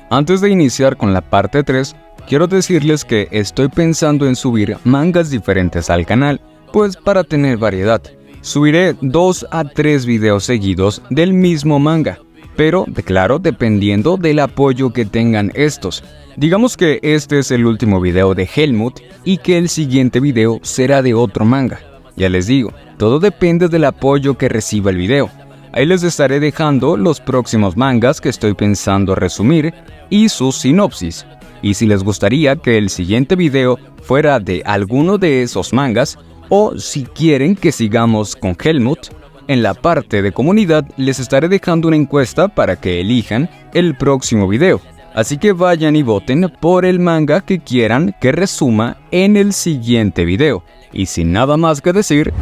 Antes de iniciar con la parte 3, quiero decirles que estoy pensando en subir mangas diferentes al canal, pues para tener variedad. Subiré 2 a 3 videos seguidos del mismo manga, pero claro, dependiendo del apoyo que tengan estos. Digamos que este es el último video de Helmut y que el siguiente video será de otro manga. Ya les digo, todo depende del apoyo que reciba el video. Ahí les estaré dejando los próximos mangas que estoy pensando resumir y su sinopsis. Y si les gustaría que el siguiente video fuera de alguno de esos mangas, o si quieren que sigamos con Helmut, en la parte de comunidad les estaré dejando una encuesta para que elijan el próximo video. Así que vayan y voten por el manga que quieran que resuma en el siguiente video. Y sin nada más que decir,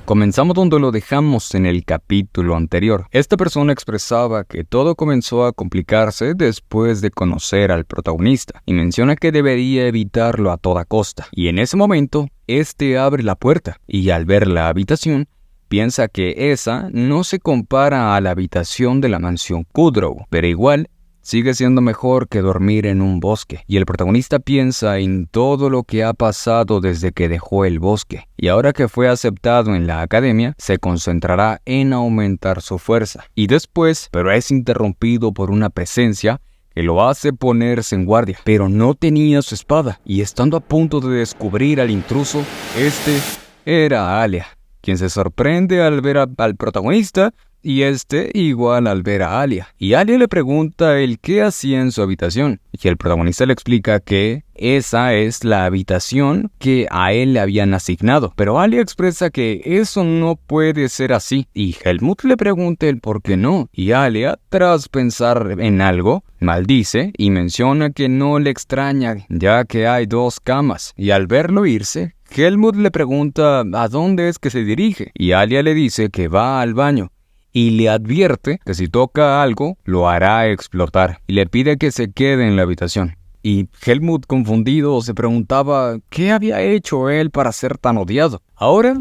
comenzamos donde lo dejamos en el capítulo anterior. Esta persona expresaba que todo comenzó a complicarse después de conocer al protagonista y menciona que debería evitarlo a toda costa. Y en ese momento, este abre la puerta y al ver la habitación, piensa que esa no se compara a la habitación de la mansión Kudrow, pero igual sigue siendo mejor que dormir en un bosque, y el protagonista piensa en todo lo que ha pasado desde que dejó el bosque, y ahora que fue aceptado en la academia, se concentrará en aumentar su fuerza, y después, pero es interrumpido por una presencia que lo hace ponerse en guardia, pero no tenía su espada, y estando a punto de descubrir al intruso, este era Alia, quien se sorprende al ver al protagonista, y igual al ver a Alia. Y Alia le pregunta el qué hacía en su habitación. Y el protagonista le explica que esa es la habitación que a él le habían asignado. Pero Alia expresa que eso no puede ser así. Y Helmut le pregunta el por qué no. Y Alia, tras pensar en algo, maldice y menciona que no le extraña, ya que hay 2 camas. Y al verlo irse, Helmut le pregunta a dónde es que se dirige. Y Alia le dice que va al baño. Y le advierte que si toca algo, lo hará explotar, y le pide que se quede en la habitación. Y Helmut, confundido, se preguntaba qué había hecho él para ser tan odiado. Ahora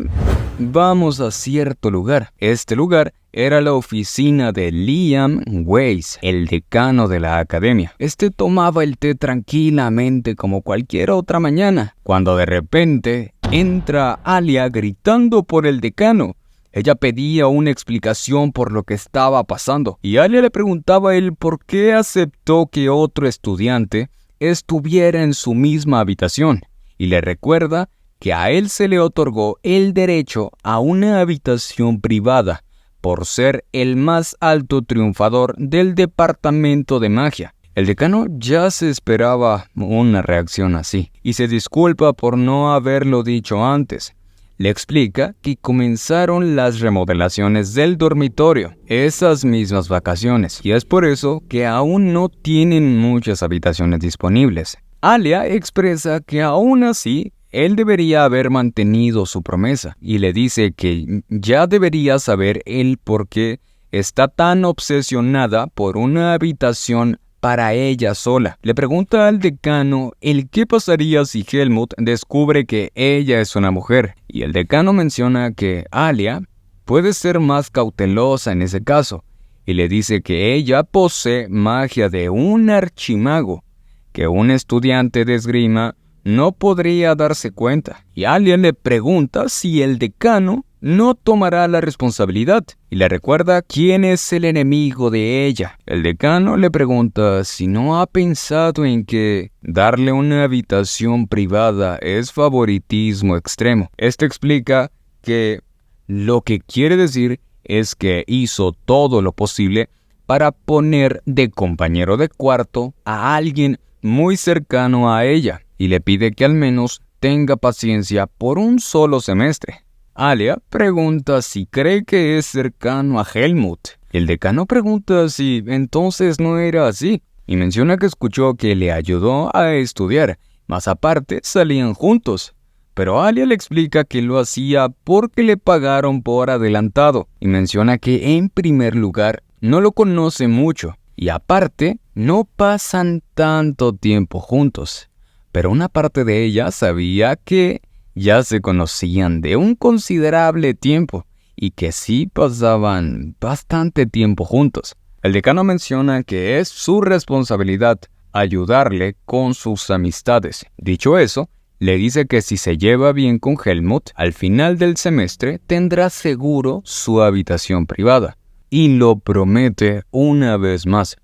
vamos a cierto lugar. Este lugar era la oficina de Liam Weiss, el decano de la academia. Tomaba el té tranquilamente como cualquier otra mañana, cuando de repente entra Alia gritando por el decano. Ella pedía una explicación por lo que estaba pasando, y Alia le preguntaba a él por qué aceptó que otro estudiante estuviera en su misma habitación, y le recuerda que a él se le otorgó el derecho a una habitación privada por ser el más alto triunfador del departamento de magia. El decano ya se esperaba una reacción así, y se disculpa por no haberlo dicho antes. Le explica que comenzaron las remodelaciones del dormitorio esas mismas vacaciones, y es por eso que aún no tienen muchas habitaciones disponibles. Alia expresa que aún así él debería haber mantenido su promesa, y le dice que ya debería saber el por qué está tan obsesionada por una habitación para ella sola. Le pregunta al decano el qué pasaría si Helmut descubre que ella es una mujer, y el decano menciona que Alia puede ser más cautelosa en ese caso, y le dice que ella posee magia de un archimago, que un estudiante de esgrima no podría darse cuenta, y Alia le pregunta si el decano no tomará la responsabilidad, y le recuerda quién es el enemigo de ella. El decano le pregunta si no ha pensado en que darle una habitación privada es favoritismo extremo. Explica que lo que quiere decir es que hizo todo lo posible para poner de compañero de cuarto a alguien muy cercano a ella, y le pide que al menos tenga paciencia por un solo semestre. Alia pregunta si cree que es cercano a Helmut. El decano pregunta si entonces no era así, y menciona que escuchó que le ayudó a estudiar, más aparte salían juntos. Pero Alia le explica que lo hacía porque le pagaron por adelantado, y menciona que en primer lugar no lo conoce mucho, y aparte no pasan tanto tiempo juntos. Pero una parte de ella sabía que ya se conocían de un considerable tiempo y que sí pasaban bastante tiempo juntos. El decano menciona que es su responsabilidad ayudarle con sus amistades. Dicho eso, le dice que si se lleva bien con Helmut, al final del semestre tendrá seguro su habitación privada. Y lo promete una vez más.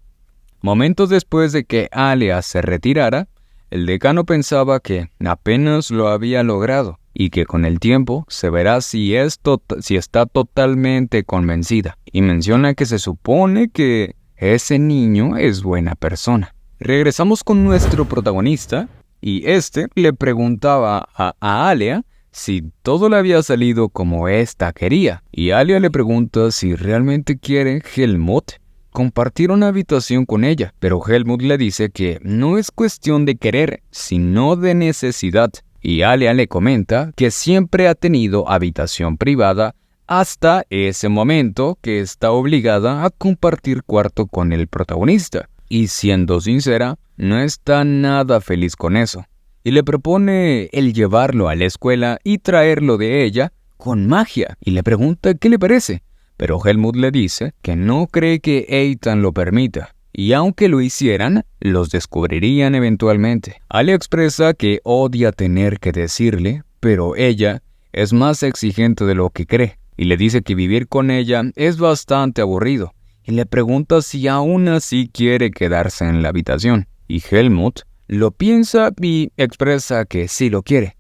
Momentos después de que Alia se retirara, el decano pensaba que apenas lo había logrado y que con el tiempo se verá si está totalmente convencida. Y menciona que se supone que ese niño es buena persona. Regresamos con nuestro protagonista y este le preguntaba a Alia si todo le había salido como ésta quería. Y Alia le pregunta si realmente quiere Helmut compartir una habitación con ella, pero Helmut le dice que no es cuestión de querer, sino de necesidad. Y Alia le comenta que siempre ha tenido habitación privada hasta ese momento que está obligada a compartir cuarto con el protagonista. Y siendo sincera, no está nada feliz con eso. Y le propone el llevarlo a la escuela y traerlo de ella con magia. Y le pregunta qué le parece. Pero Helmut le dice que no cree que Ethan lo permita, y aunque lo hicieran, los descubrirían eventualmente. Alia expresa que odia tener que decirle, pero ella es más exigente de lo que cree, y le dice que vivir con ella es bastante aburrido, y le pregunta si aún así quiere quedarse en la habitación. Y Helmut lo piensa y expresa que sí lo quiere,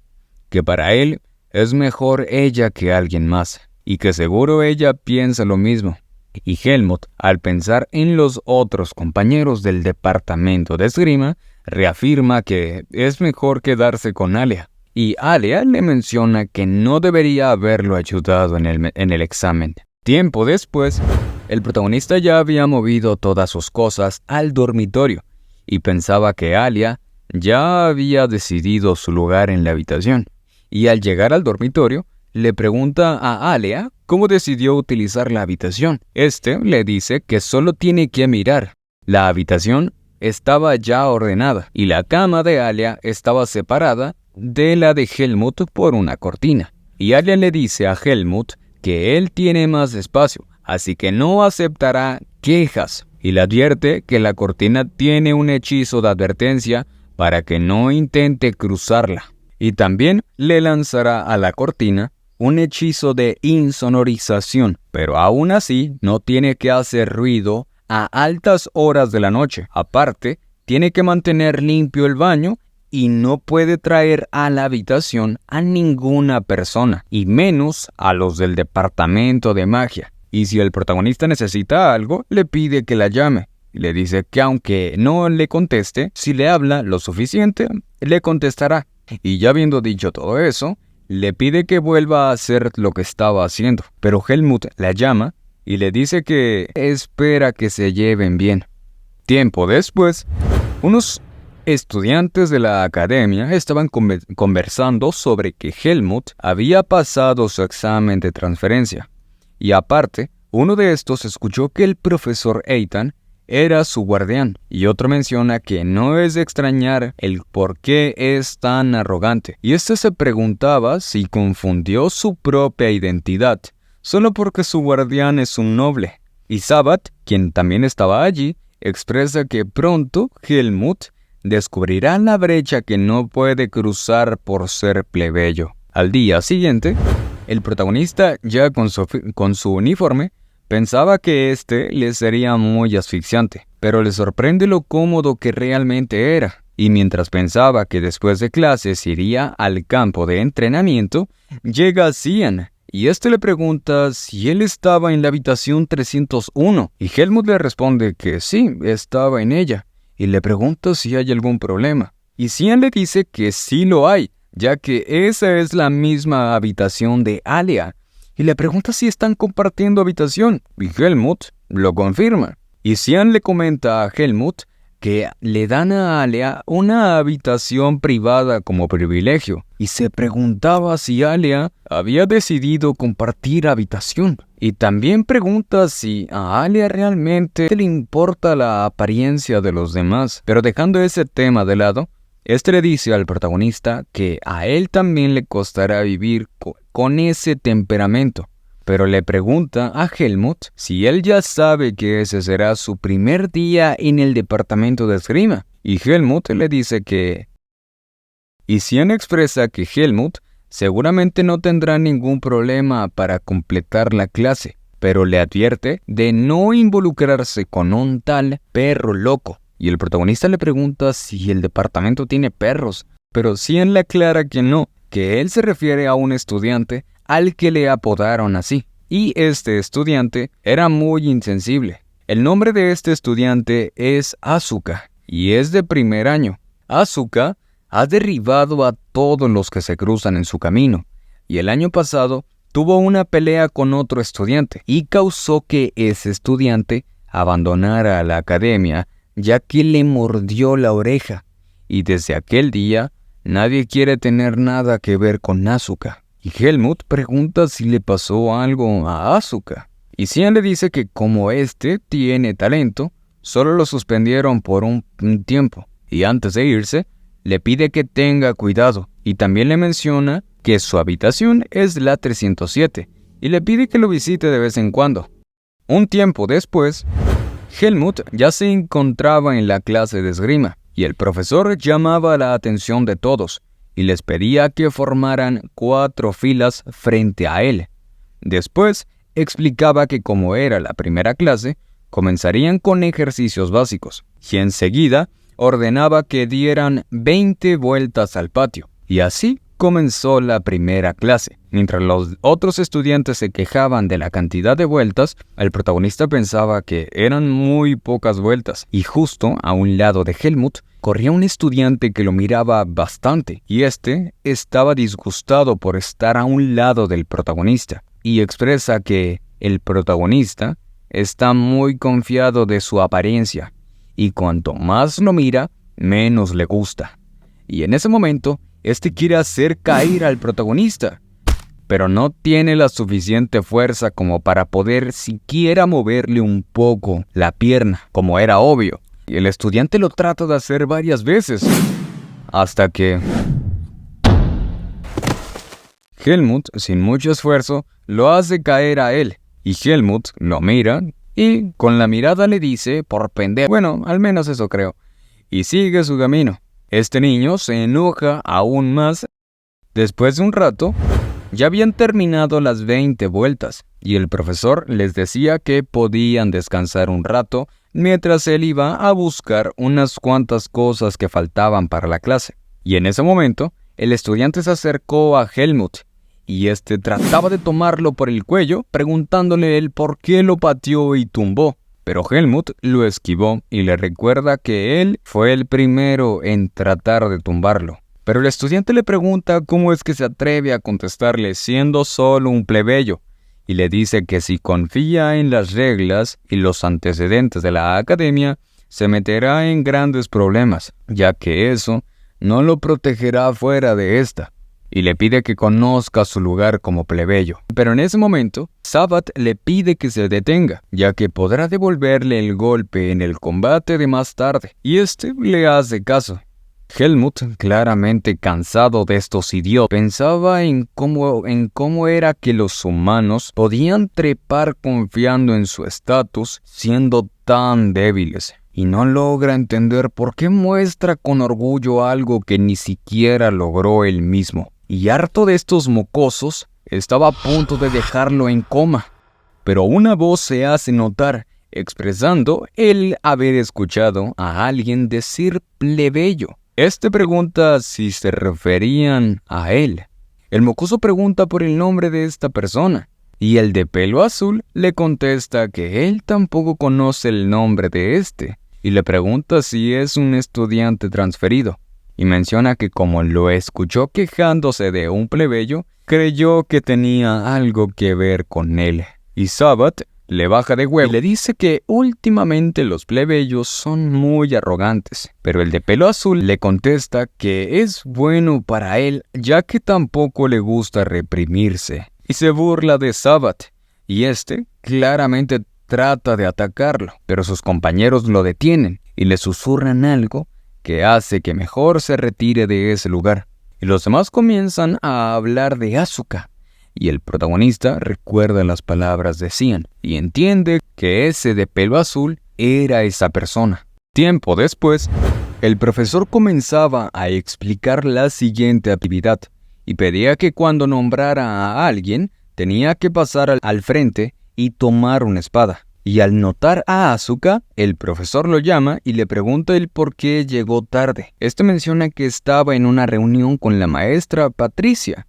que para él es mejor ella que alguien más. Y que seguro ella piensa lo mismo. Y Helmut, al pensar en los otros compañeros del departamento de esgrima, reafirma que es mejor quedarse con Alia. Y Alia le menciona que no debería haberlo ayudado en el examen. Tiempo después, el protagonista ya había movido todas sus cosas al dormitorio y pensaba que Alia ya había decidido su lugar en la habitación. Y al llegar al dormitorio, le pregunta a Alia cómo decidió utilizar la habitación. Este le dice que solo tiene que mirar. La habitación estaba ya ordenada y la cama de Alia estaba separada de la de Helmut por una cortina. Y Alia le dice a Helmut que él tiene más espacio, así que no aceptará quejas. Y le advierte que la cortina tiene un hechizo de advertencia para que no intente cruzarla. Y también le lanzará a la cortina un hechizo de insonorización, pero aún así no tiene que hacer ruido a altas horas de la noche. Aparte, tiene que mantener limpio el baño y no puede traer a la habitación a ninguna persona, y menos a los del departamento de magia. Y si el protagonista necesita algo, le pide que la llame. Le dice que aunque no le conteste, si le habla lo suficiente, le contestará. Y ya habiendo dicho todo eso, le pide que vuelva a hacer lo que estaba haciendo, pero Helmut la llama y le dice que espera que se lleven bien. Tiempo después, unos estudiantes de la academia estaban conversando sobre que Helmut había pasado su examen de transferencia. Y aparte, uno de estos escuchó que el profesor Ethan era su guardián, y otro menciona que no es de extrañar el por qué es tan arrogante. Y este se preguntaba si confundió su propia identidad, solo porque su guardián es un noble. Y Sabat, quien también estaba allí, expresa que pronto Helmut descubrirá la brecha que no puede cruzar por ser plebeyo. Al día siguiente, el protagonista, ya con su uniforme, pensaba que este le sería muy asfixiante, pero le sorprende lo cómodo que realmente era. Y mientras pensaba que después de clases iría al campo de entrenamiento, llega Cian, y este le pregunta si él estaba en la habitación 301, y Helmut le responde que sí, estaba en ella, y le pregunta si hay algún problema. Y Cian le dice que sí lo hay, ya que esa es la misma habitación de Alia, y le pregunta si están compartiendo habitación, y Helmut lo confirma. Y Cian le comenta a Helmut que le dan a Alia una habitación privada como privilegio, y se preguntaba si Alia había decidido compartir habitación. Y también pregunta si a Alia realmente le importa la apariencia de los demás. Pero dejando ese tema de lado, este le dice al protagonista que a él también le costará vivir con ese temperamento, pero le pregunta a Helmut si él ya sabe que ese será su primer día en el departamento de esgrima. Y Helmut le dice que... Y Xian expresa que Helmut seguramente no tendrá ningún problema para completar la clase, pero le advierte de no involucrarse con un tal perro loco. Y el protagonista le pregunta si el departamento tiene perros, pero Xian le aclara que no, que él se refiere a un estudiante al que le apodaron así. Y este estudiante era muy insensible. El nombre de este estudiante es Asuka, y es de primer año. Asuka ha derribado a todos los que se cruzan en su camino, y el año pasado tuvo una pelea con otro estudiante, y causó que ese estudiante abandonara la academia, ya que le mordió la oreja, y desde aquel día nadie quiere tener nada que ver con Asuka. Y Helmut pregunta si le pasó algo a Asuka, y Xian le dice que como este tiene talento, solo lo suspendieron por un tiempo, y antes de irse, le pide que tenga cuidado, y también le menciona que su habitación es la 307, y le pide que lo visite de vez en cuando. Un tiempo después, Helmut ya se encontraba en la clase de esgrima, y el profesor llamaba la atención de todos, y les pedía que formaran 4 filas frente a él. Después, explicaba que como era la primera clase, comenzarían con ejercicios básicos, y enseguida ordenaba que dieran 20 vueltas al patio, y así comenzó la primera clase. Mientras los otros estudiantes se quejaban de la cantidad de vueltas, el protagonista pensaba que eran muy pocas vueltas, y justo a un lado de Helmut corría un estudiante que lo miraba bastante, y este estaba disgustado por estar a un lado del protagonista, y expresa que el protagonista está muy confiado de su apariencia, y cuanto más lo mira, menos le gusta. Y en ese momento, este quiere hacer caer al protagonista, pero no tiene la suficiente fuerza como para poder siquiera moverle un poco la pierna, como era obvio. Y el estudiante lo trata de hacer varias veces, hasta que Helmut, sin mucho esfuerzo, lo hace caer a él. Y Helmut lo mira y con la mirada le dice por pendejo. Bueno, al menos eso creo. Y sigue su camino. Este niño se enoja aún más. Después de un rato, ya habían terminado las 20 vueltas y el profesor les decía que podían descansar un rato mientras él iba a buscar unas cuantas cosas que faltaban para la clase. Y en ese momento, el estudiante se acercó a Helmut y este trataba de tomarlo por el cuello, preguntándole el por qué lo pateó y tumbó. Pero Helmut lo esquivó y le recuerda que él fue el primero en tratar de tumbarlo. Pero el estudiante le pregunta cómo es que se atreve a contestarle siendo solo un plebeyo, y le dice que si confía en las reglas y los antecedentes de la academia, se meterá en grandes problemas, ya que eso no lo protegerá fuera de esta, y le pide que conozca su lugar como plebeyo. Pero en ese momento, Sabbath le pide que se detenga, ya que podrá devolverle el golpe en el combate de más tarde, y este le hace caso. Helmut, claramente cansado de estos idiotas, pensaba en cómo era que los humanos podían trepar confiando en su estatus siendo tan débiles, y no logra entender por qué muestra con orgullo algo que ni siquiera logró él mismo. Y harto de estos mocosos, estaba a punto de dejarlo en coma, pero una voz se hace notar, expresando el haber escuchado a alguien decir plebeyo. Este pregunta si se referían a él. El mocoso pregunta por el nombre de esta persona, y el de pelo azul le contesta que él tampoco conoce el nombre de este, y le pregunta si es un estudiante transferido, y menciona que como lo escuchó quejándose de un plebeyo, creyó que tenía algo que ver con él. Y Sabbath le baja de huevo y le dice que últimamente los plebeyos son muy arrogantes, pero el de pelo azul le contesta que es bueno para él ya que tampoco le gusta reprimirse, y se burla de Sabbath, y este claramente trata de atacarlo, pero sus compañeros lo detienen y le susurran algo que hace que mejor se retire de ese lugar, y los demás comienzan a hablar de Asuka, y el protagonista recuerda las palabras de Cian y entiende que ese de pelo azul era esa persona. Tiempo después, el profesor comenzaba a explicar la siguiente actividad y pedía que cuando nombrara a alguien tenía que pasar al frente y tomar una espada. Y al notar a Asuka, el profesor lo llama y le pregunta el por qué llegó tarde. Este menciona que estaba en una reunión con la maestra Patricia,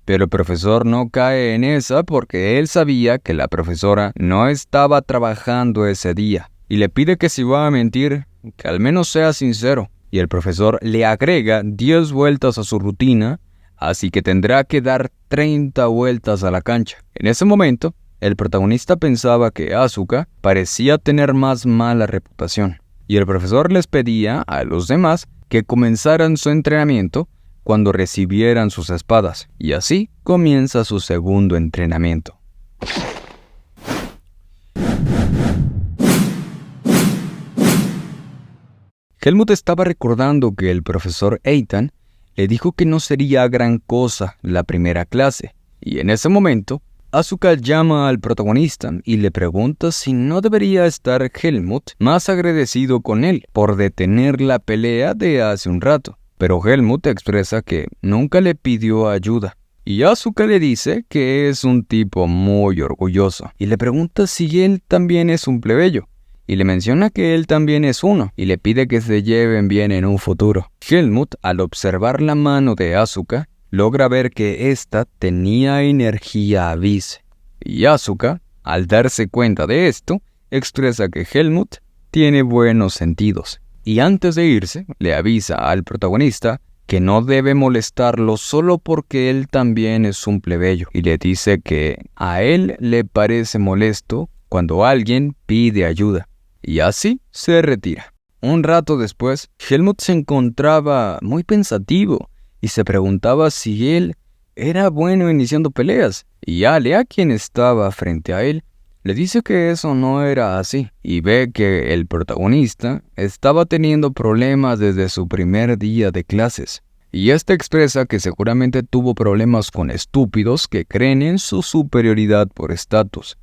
pero el profesor no cae en esa porque él sabía que la profesora no estaba trabajando ese día y le pide que si va a mentir, que al menos sea sincero. Y el profesor le agrega 10 vueltas a su rutina, así que tendrá que dar 30 vueltas a la cancha. En ese momento, el protagonista pensaba que Asuka parecía tener más mala reputación, y el profesor les pedía a los demás que comenzaran su entrenamiento cuando recibieran sus espadas, y así comienza su segundo entrenamiento. Helmut estaba recordando que el profesor Eitan le dijo que no sería gran cosa la primera clase, y en ese momento, Asuka llama al protagonista y le pregunta si no debería estar Helmut más agradecido con él por detener la pelea de hace un rato. Pero Helmut expresa que nunca le pidió ayuda. Y Asuka le dice que es un tipo muy orgulloso y le pregunta si él también es un plebeyo. Y le menciona que él también es uno y le pide que se lleven bien en un futuro. Helmut, al observar la mano de Asuka, logra ver que ésta tenía energía Abyss. Y Asuka, al darse cuenta de esto, expresa que Helmut tiene buenos sentidos. Y antes de irse, le avisa al protagonista que no debe molestarlo solo porque él también es un plebeyo. Y le dice que a él le parece molesto cuando alguien pide ayuda. Y así se retira. Un rato después, Helmut se encontraba muy pensativo y se preguntaba si él era bueno iniciando peleas, y Alia, quien estaba frente a él, le dice que eso no era así, y ve que el protagonista estaba teniendo problemas desde su primer día de clases, y este expresa que seguramente tuvo problemas con estúpidos que creen en su superioridad por estatus,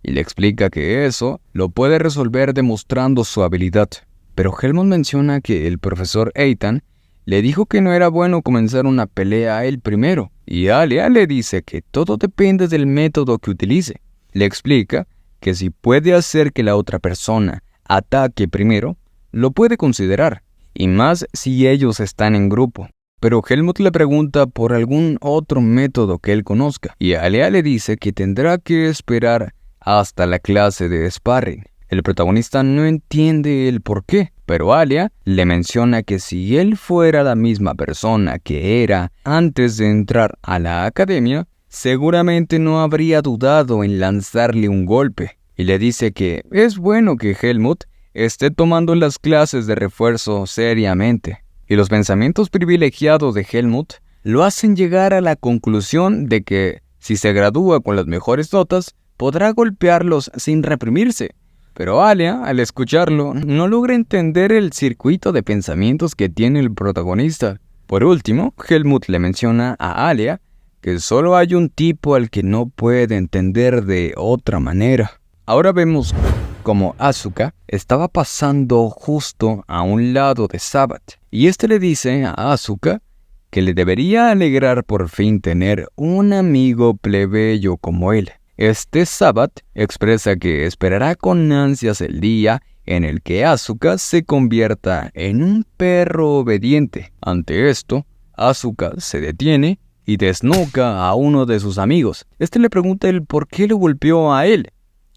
y le explica que eso lo puede resolver demostrando su habilidad. Pero Helmut menciona que el profesor Eitan le dijo que no era bueno comenzar una pelea a él primero, y Alia le dice que todo depende del método que utilice. Le explica que si puede hacer que la otra persona ataque primero, lo puede considerar, y más si ellos están en grupo. Pero Helmut le pregunta por algún otro método que él conozca, y Alia le dice que tendrá que esperar hasta la clase de sparring. El protagonista no entiende el por qué, pero Alia le menciona que si él fuera la misma persona que era antes de entrar a la academia, seguramente no habría dudado en lanzarle un golpe. Y le dice que es bueno que Helmut esté tomando las clases de refuerzo seriamente. Y los pensamientos privilegiados de Helmut lo hacen llegar a la conclusión de que si se gradúa con las mejores notas, podrá golpearlos sin reprimirse. Pero Alia, al escucharlo, no logra entender el circuito de pensamientos que tiene el protagonista. Por último, Helmut le menciona a Alia que solo hay un tipo al que no puede entender de otra manera. Ahora vemos cómo Asuka estaba pasando justo a un lado de Sabbath, y este le dice a Asuka que le debería alegrar por fin tener un amigo plebeyo como él. Este Sabbath expresa que esperará con ansias el día en el que Asuka se convierta en un perro obediente. Ante esto, Asuka se detiene y desnuca a uno de sus amigos. Este le pregunta el por qué lo golpeó a él,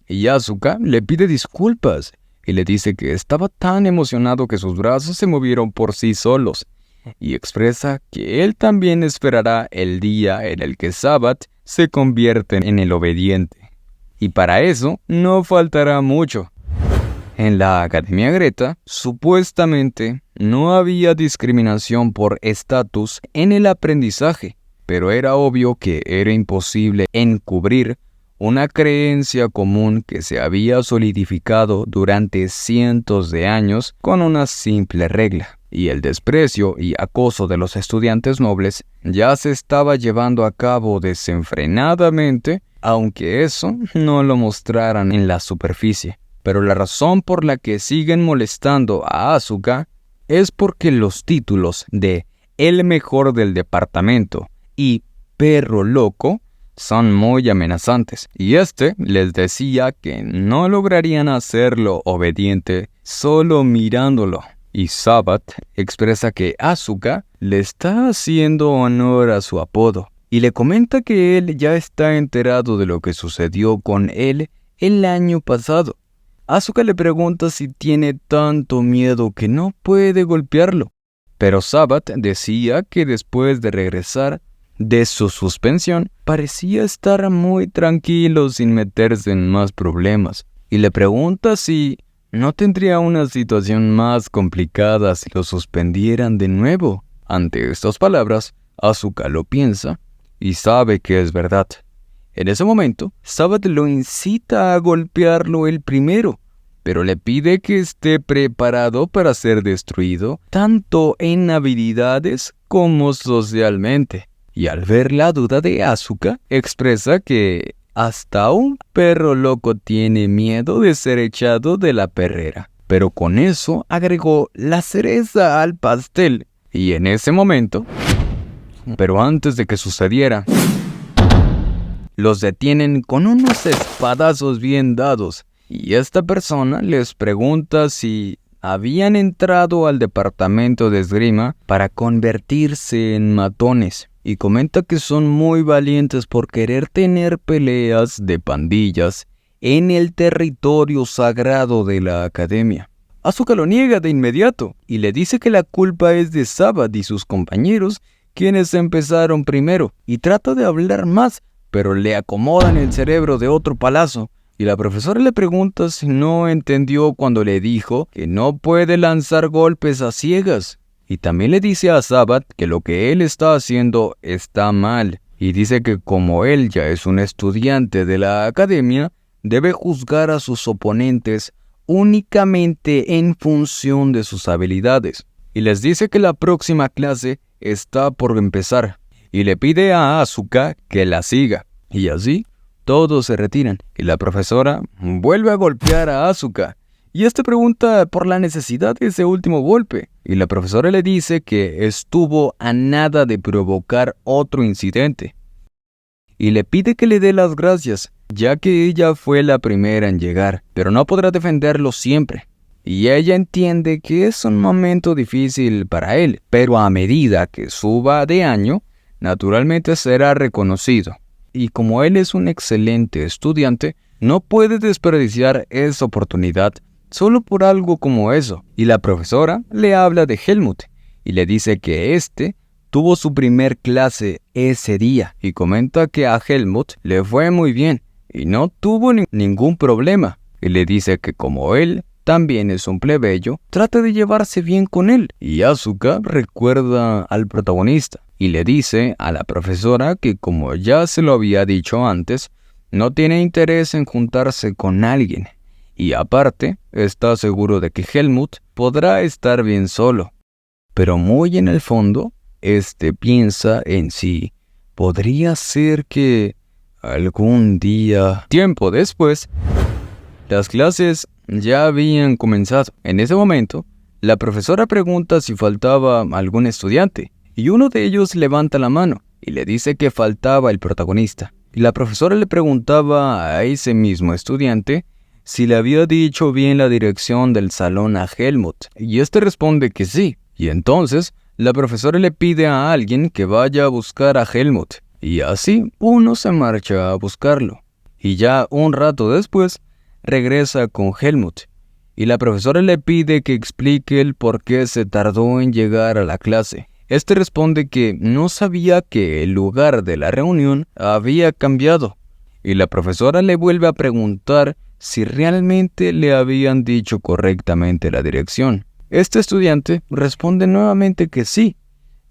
y Asuka le pide disculpas y le dice que estaba tan emocionado que sus brazos se movieron por sí solos, y expresa que él también esperará el día en el que Sabbath se convierte en el obediente. Y para eso no faltará mucho. En la Academia Greta, supuestamente, no había discriminación por estatus en el aprendizaje, pero era obvio que era imposible encubrir una creencia común que se había solidificado durante cientos de años con una simple regla. y el desprecio y acoso de los estudiantes nobles ya se estaba llevando a cabo desenfrenadamente, aunque eso no lo mostraran en la superficie. Pero la razón por la que siguen molestando a Asuka es porque los títulos de El mejor del departamento y Perro loco son muy amenazantes, y les decía que no lograrían hacerlo obediente solo mirándolo. Y Sabat expresa que Asuka le está haciendo honor a su apodo, y le comenta que él ya está enterado de lo que sucedió con él el año pasado. Asuka le pregunta si tiene tanto miedo que no puede golpearlo, pero Sabat decía que después de regresar de su suspensión, parecía estar muy tranquilo sin meterse en más problemas, y le pregunta si no tendría una situación más complicada si lo suspendieran de nuevo. Ante estas palabras, Asuka lo piensa y sabe que es verdad. En ese momento, Sabat lo incita a golpearlo el primero, pero le pide que esté preparado para ser destruido tanto en habilidades como socialmente. Y al ver la duda de Asuka, expresa que hasta un perro loco tiene miedo de ser echado de la perrera. Pero con eso agregó la cereza al pastel. Y en ese momento, pero antes de que sucediera, los detienen con unos espadazos bien dados. Y esta persona les pregunta si habían entrado al departamento de esgrima para convertirse en matones. Y comenta que son muy valientes por querer tener peleas de pandillas en el territorio sagrado de la academia. Asuka lo niega de inmediato y le dice que la culpa es de Sabat y sus compañeros, quienes empezaron primero, y trata de hablar más, pero le acomodan el cerebro de otro palazo. Y la profesora le pregunta si no entendió cuando le dijo que no puede lanzar golpes a ciegas. Y también le dice a Sabat que lo que él está haciendo está mal. Y dice que como él ya es un estudiante de la academia, debe juzgar a sus oponentes únicamente en función de sus habilidades. Y les dice que la próxima clase está por empezar. Y le pide a Asuka que la siga. Y así, todos se retiran. Y la profesora vuelve a golpear a Asuka. Y pregunta por la necesidad de ese último golpe. Y la profesora le dice que estuvo a nada de provocar otro incidente. Y le pide que le dé las gracias, ya que ella fue la primera en llegar, pero no podrá defenderlo siempre. Y ella entiende que es un momento difícil para él, pero a medida que suba de año, naturalmente será reconocido. Y como él es un excelente estudiante, no puede desperdiciar esa oportunidad solo por algo como eso. Y la profesora le habla de Helmut y le dice que tuvo su primer clase ese día y comenta que a Helmut le fue muy bien y no tuvo ningún problema. Y le dice que como él también es un plebeyo, trata de llevarse bien con él. Y Asuka recuerda al protagonista y le dice a la profesora que como ya se lo había dicho antes, no tiene interés en juntarse con alguien. Y aparte, está seguro de que Helmut podrá estar bien solo. Pero muy en el fondo, piensa en sí. Podría ser que algún día... Tiempo después, las clases ya habían comenzado. En ese momento, la profesora pregunta si faltaba algún estudiante. Y uno de ellos levanta la mano y le dice que faltaba el protagonista. Y la profesora le preguntaba a ese mismo estudiante si le había dicho bien la dirección del salón a Helmut, y responde que sí. Y entonces, la profesora le pide a alguien que vaya a buscar a Helmut, y así uno se marcha a buscarlo. Y ya un rato después, regresa con Helmut, y la profesora le pide que explique el por qué se tardó en llegar a la clase. Responde que no sabía que el lugar de la reunión había cambiado, y la profesora le vuelve a preguntar si realmente le habían dicho correctamente la dirección. Estudiante responde nuevamente que sí,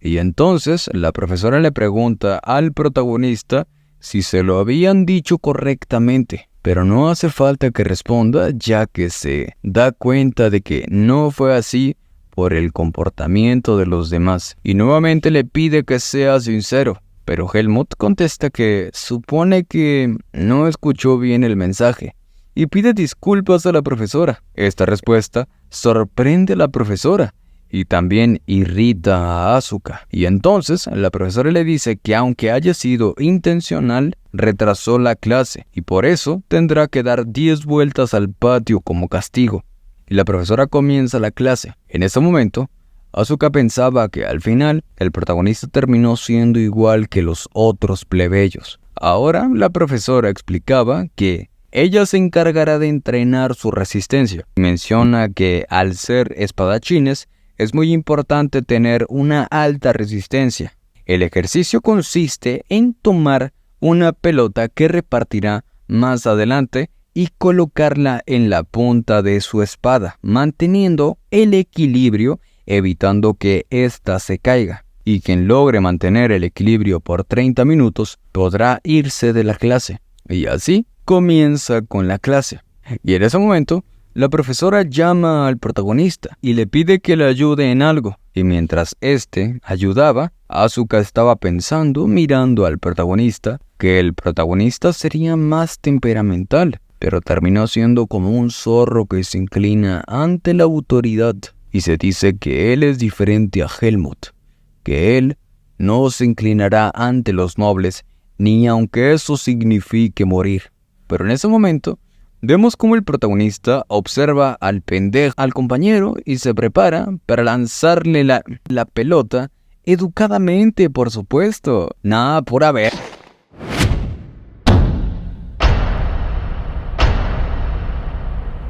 y entonces la profesora le pregunta al protagonista si se lo habían dicho correctamente, pero no hace falta que responda ya que se da cuenta de que no fue así, por el comportamiento de los demás y nuevamente le pide que sea sincero. Pero Helmut contesta que supone que no escuchó bien el mensaje y pide disculpas a la profesora. Esta respuesta sorprende a la profesora y también irrita a Asuka. Y entonces la profesora le dice que aunque haya sido intencional, retrasó la clase y por eso tendrá que dar 10 vueltas al patio como castigo. Y la profesora comienza la clase. En ese momento, Asuka pensaba que al final el protagonista terminó siendo igual que los otros plebeyos. Ahora la profesora explicaba que ella se encargará de entrenar su resistencia. Menciona que al ser espadachines es muy importante tener una alta resistencia. El ejercicio consiste en tomar una pelota que repartirá más adelante y colocarla en la punta de su espada, manteniendo el equilibrio, evitando que ésta se caiga. Y quien logre mantener el equilibrio por 30 minutos podrá irse de la clase. Y así comienza con la clase. Y en ese momento, la profesora llama al protagonista y le pide que le ayude en algo. Y mientras éste ayudaba, Asuka estaba pensando, mirando al protagonista, que el protagonista sería más temperamental, pero terminó siendo como un zorro que se inclina ante la autoridad. Y se dice que él es diferente a Helmut, que él no se inclinará ante los nobles, ni aunque eso signifique morir. Pero en ese momento, vemos cómo el protagonista observa al compañero y se prepara para lanzarle la pelota, educadamente, por supuesto. Nada por haber.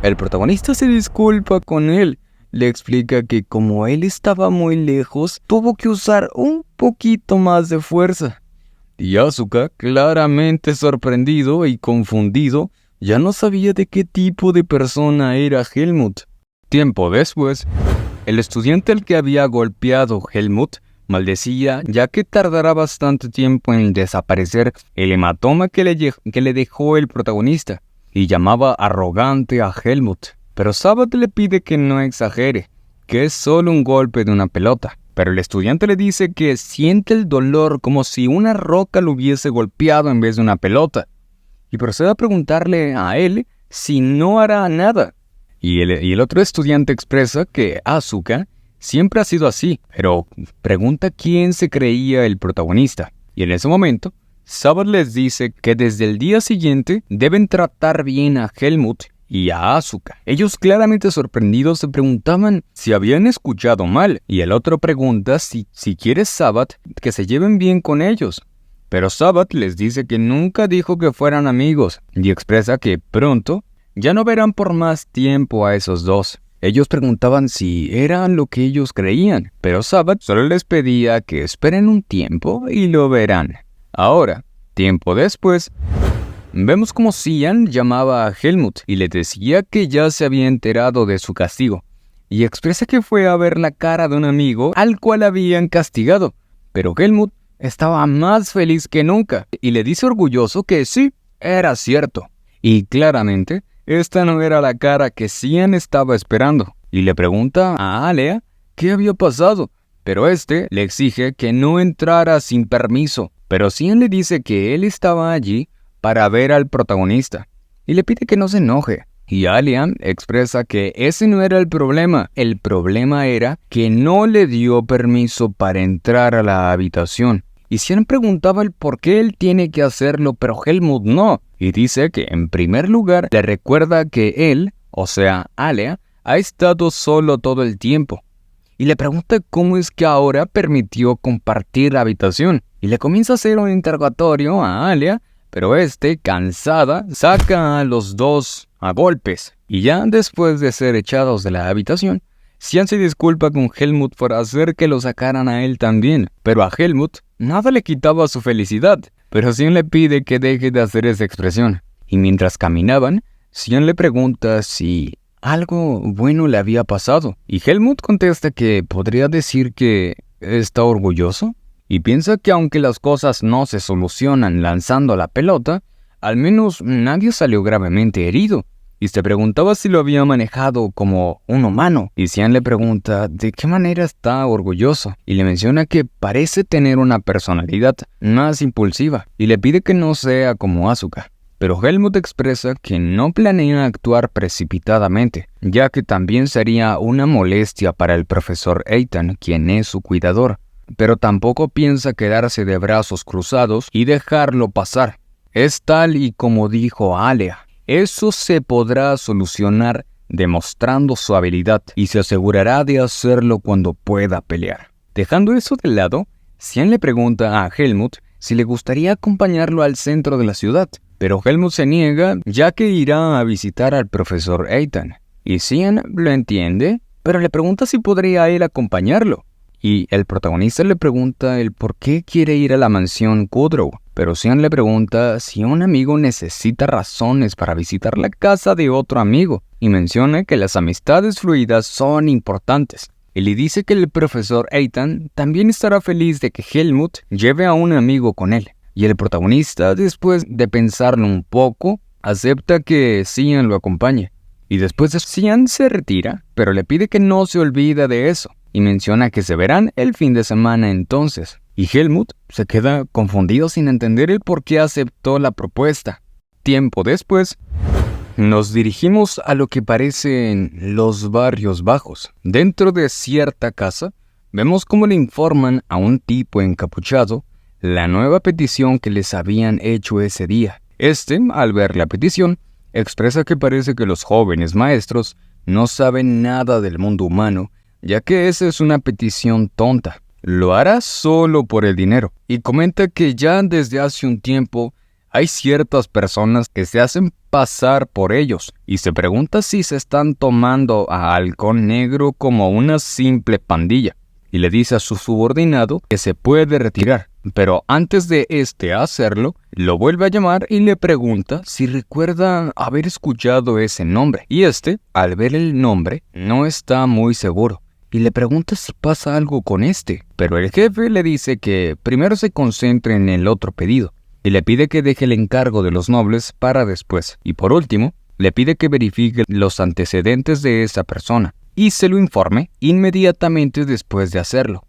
El protagonista se disculpa con él. Le explica que como él estaba muy lejos, tuvo que usar un poquito más de fuerza. Y Asuka, claramente sorprendido y confundido, ya no sabía de qué tipo de persona era Helmut. Tiempo después, el estudiante al que había golpeado Helmut maldecía ya que tardará bastante tiempo en desaparecer el hematoma que le dejó el protagonista, y llamaba arrogante a Helmut. Pero Sabbath le pide que no exagere, que es solo un golpe de una pelota. Pero el estudiante le dice que siente el dolor como si una roca lo hubiese golpeado en vez de una pelota. Y procede a preguntarle a él si no hará nada. Y el otro estudiante expresa que Asuka siempre ha sido así, pero pregunta quién se creía el protagonista. Y en ese momento, Sabbath les dice que desde el día siguiente deben tratar bien a Helmut y a Asuka. Ellos, claramente sorprendidos, se preguntaban si habían escuchado mal, y el otro pregunta si quiere Sabbath que se lleven bien con ellos. Pero Sabbath les dice que nunca dijo que fueran amigos, y expresa que pronto ya no verán por más tiempo a esos dos. Ellos preguntaban si eran lo que ellos creían, pero Sabbath solo les pedía que esperen un tiempo y lo verán. Ahora, tiempo después, vemos como Cian llamaba a Helmut y le decía que ya se había enterado de su castigo, y expresa que fue a ver la cara de un amigo al cual habían castigado, pero Helmut estaba más feliz que nunca y le dice orgulloso que sí, era cierto. Y claramente, esta no era la cara que Cian estaba esperando, y le pregunta a Alea qué había pasado, pero este le exige que no entrara sin permiso, pero Cian le dice que él estaba allí para ver al protagonista, y le pide que no se enoje. Y Alea expresa que ese no era el problema era que no le dio permiso para entrar a la habitación. Y Cian preguntaba el por qué él tiene que hacerlo, pero Helmut no. Y dice que en primer lugar le recuerda que él, o sea, Alea, ha estado solo todo el tiempo. Y le pregunta cómo es que ahora permitió compartir la habitación. Y le comienza a hacer un interrogatorio a Alea, pero cansada, saca a los dos a golpes. Y ya después de ser echados de la habitación, Cian se disculpa con Helmut por hacer que lo sacaran a él también. Pero a Helmut nada le quitaba su felicidad. Pero Cian le pide que deje de hacer esa expresión. Y mientras caminaban, Cian le pregunta si algo bueno le había pasado. Y Helmut contesta que podría decir que está orgulloso. Y piensa que aunque las cosas no se solucionan lanzando la pelota, al menos nadie salió gravemente herido. y se preguntaba si lo había manejado como un humano. Y Cian le pregunta de qué manera está orgulloso y le menciona que parece tener una personalidad más impulsiva y le pide que no sea como Asuka. Pero Helmut expresa que no planea actuar precipitadamente, ya que también sería una molestia para el profesor Eitan, quien es su cuidador, pero tampoco piensa quedarse de brazos cruzados y dejarlo pasar. Es tal y como dijo Alea. Eso se podrá solucionar demostrando su habilidad y se asegurará de hacerlo cuando pueda pelear. Dejando eso de lado, Cian le pregunta a Helmut si le gustaría acompañarlo al centro de la ciudad, pero Helmut se niega ya que irá a visitar al profesor Eitan. Y Cian lo entiende, pero le pregunta si podría él acompañarlo. Y el protagonista le pregunta el por qué quiere ir a la mansión Kudrow, pero Cian le pregunta si un amigo necesita razones para visitar la casa de otro amigo, y menciona que las amistades fluidas son importantes. Y le dice que el profesor Eitan también estará feliz de que Helmut lleve a un amigo con él. Y el protagonista, después de pensarlo un poco, acepta que Cian lo acompañe. Y después Cian se retira, pero le pide que no se olvide de eso. Y menciona que se verán el fin de semana entonces. Y Helmut se queda confundido sin entender el por qué aceptó la propuesta. Tiempo después, nos dirigimos a lo que parecen los barrios bajos. Dentro de cierta casa, vemos cómo le informan a un tipo encapuchado la nueva petición que les habían hecho ese día. Al ver la petición, expresa que parece que los jóvenes maestros no saben nada del mundo humano, ya que esa es una petición tonta. Lo hará solo por el dinero, y comenta que ya desde hace un tiempo hay ciertas personas que se hacen pasar por ellos, y se pregunta si se están tomando a Halcón Negro como una simple pandilla, y le dice a su subordinado que se puede retirar, pero antes de hacerlo, lo vuelve a llamar y le pregunta si recuerda haber escuchado ese nombre, y al ver el nombre, no está muy seguro. Y le pregunta si pasa algo con pero el jefe le dice que primero se concentre en el otro pedido, y le pide que deje el encargo de los nobles para después. Y por último, le pide que verifique los antecedentes de esa persona, y se lo informe inmediatamente después de hacerlo.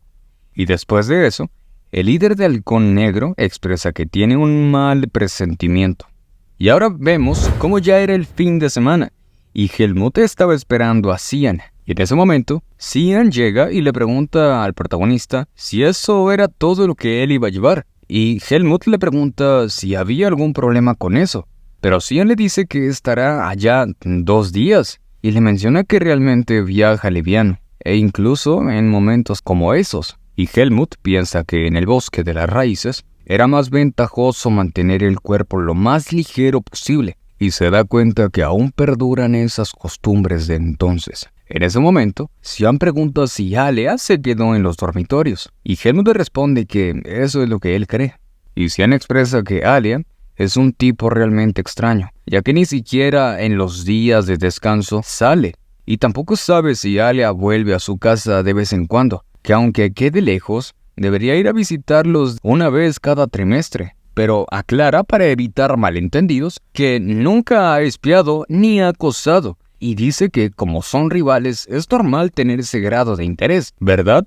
Y después de eso, el líder de Halcón Negro expresa que tiene un mal presentimiento. Y ahora vemos cómo ya era el fin de semana, y Helmut estaba esperando a Cian. Y en ese momento, Cian llega y le pregunta al protagonista si eso era todo lo que él iba a llevar. Y Helmut le pregunta si había algún problema con eso. Pero Cian le dice que estará allá 2 días. Y le menciona que realmente viaja liviano, e incluso en momentos como esos. Y Helmut piensa que en el bosque de las raíces era más ventajoso mantener el cuerpo lo más ligero posible. Y se da cuenta que aún perduran esas costumbres de entonces. En ese momento, Cian pregunta si Alea se quedó en los dormitorios, y Helmut le responde que eso es lo que él cree. Y Cian expresa que Alea es un tipo realmente extraño, ya que ni siquiera en los días de descanso sale, y tampoco sabe si Alea vuelve a su casa de vez en cuando, que aunque quede lejos, debería ir a visitarlos una vez cada trimestre. Pero aclara para evitar malentendidos que nunca ha espiado ni acosado, y dice que como son rivales es normal tener ese grado de interés, ¿verdad?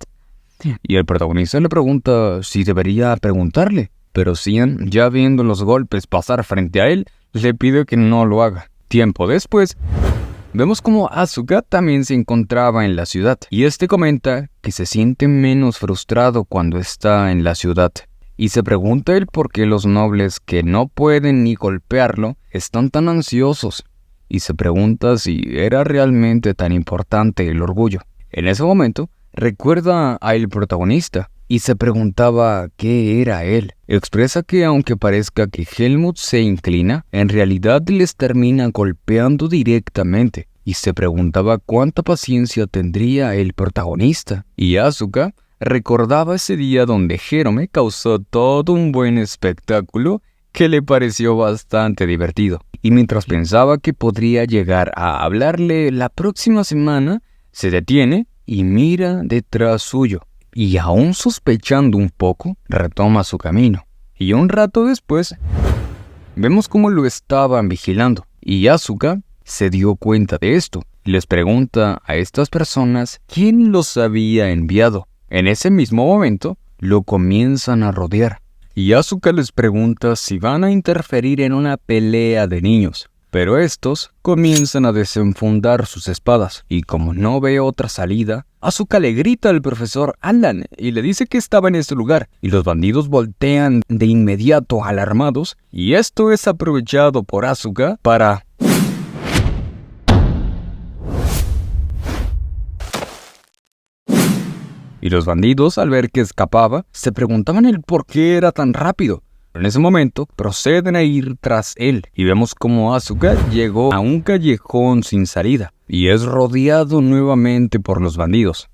Y el protagonista le pregunta si debería preguntarle, pero Cian, ya viendo los golpes pasar frente a él, le pide que no lo haga. Tiempo después, vemos como Asuka también se encontraba en la ciudad, y comenta que se siente menos frustrado cuando está en la ciudad. Y se pregunta el por qué los nobles que no pueden ni golpearlo están tan ansiosos. Y se pregunta si era realmente tan importante el orgullo. En ese momento, recuerda al protagonista y se preguntaba qué era él. Expresa que aunque parezca que Helmut se inclina, en realidad les termina golpeando directamente. Y se preguntaba cuánta paciencia tendría el protagonista. Y Asuka recordaba ese día donde Jerome causó todo un buen espectáculo que le pareció bastante divertido. Y mientras pensaba que podría llegar a hablarle la próxima semana, se detiene y mira detrás suyo. Y aún sospechando un poco, retoma su camino. Y un rato después, vemos cómo lo estaban vigilando. Y Asuka se dio cuenta de esto y les pregunta a estas personas quién los había enviado. En ese mismo momento, lo comienzan a rodear y Asuka les pregunta si van a interferir en una pelea de niños. Pero estos comienzan a desenfundar sus espadas y como no ve otra salida, Asuka le grita al profesor Alan y le dice que estaba en ese lugar y los bandidos voltean de inmediato alarmados y esto es aprovechado por Asuka para... Y los bandidos, al ver que escapaba, se preguntaban el por qué era tan rápido. En ese momento, proceden a ir tras él y vemos cómo Asuka llegó a un callejón sin salida y es rodeado nuevamente por los bandidos.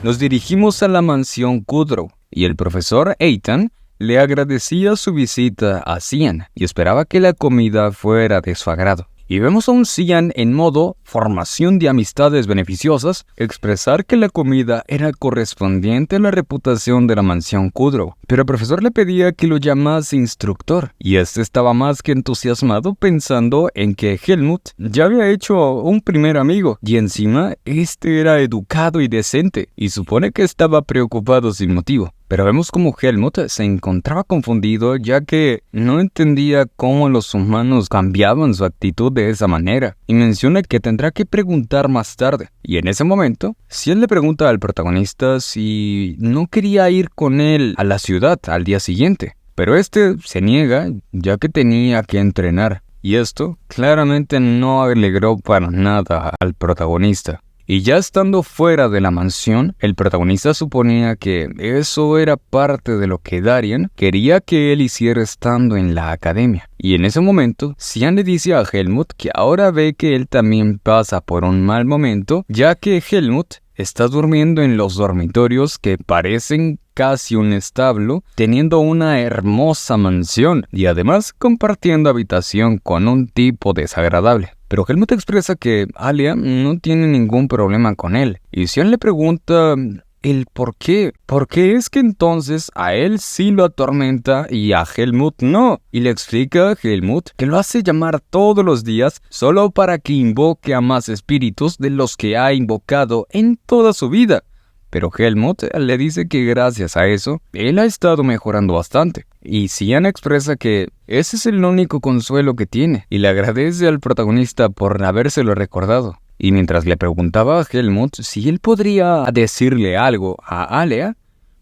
Nos dirigimos a la mansión Kudrow y el profesor Ethan le agradecía su visita a Cian y esperaba que la comida fuera de su agrado. Y vemos a un Cian en modo formación de amistades beneficiosas expresar que la comida era correspondiente a la reputación de la mansión Kudrow. Pero el profesor le pedía que lo llamase instructor y este estaba más que entusiasmado pensando en que Helmut ya había hecho un primer amigo y encima este era educado y decente y supone que estaba preocupado sin motivo. Pero vemos como Helmut se encontraba confundido ya que no entendía cómo los humanos cambiaban su actitud de esa manera y menciona que tendrá que preguntar más tarde. Y en ese momento, Cian le pregunta al protagonista si no quería ir con él a la ciudad al día siguiente, pero este se niega ya que tenía que entrenar y esto claramente no alegró para nada al protagonista. Y ya estando fuera de la mansión, el protagonista suponía que eso era parte de lo que Darien quería que él hiciera estando en la academia. Y en ese momento, Cian le dice a Helmut que ahora ve que él también pasa por un mal momento, ya que Helmut está durmiendo en los dormitorios que parecen casi un establo, teniendo una hermosa mansión y además compartiendo habitación con un tipo desagradable. Pero Helmut expresa que Alia no tiene ningún problema con él y Cian le pregunta el por qué. ¿Por qué es que entonces a él sí lo atormenta y a Helmut no? Y le explica a Helmut que lo hace llamar todos los días solo para que invoque a más espíritus de los que ha invocado en toda su vida. Pero Helmut le dice que gracias a eso, él ha estado mejorando bastante. Y Cian expresa que ese es el único consuelo que tiene y le agradece al protagonista por habérselo recordado. Y mientras le preguntaba a Helmut si él podría decirle algo a Alia,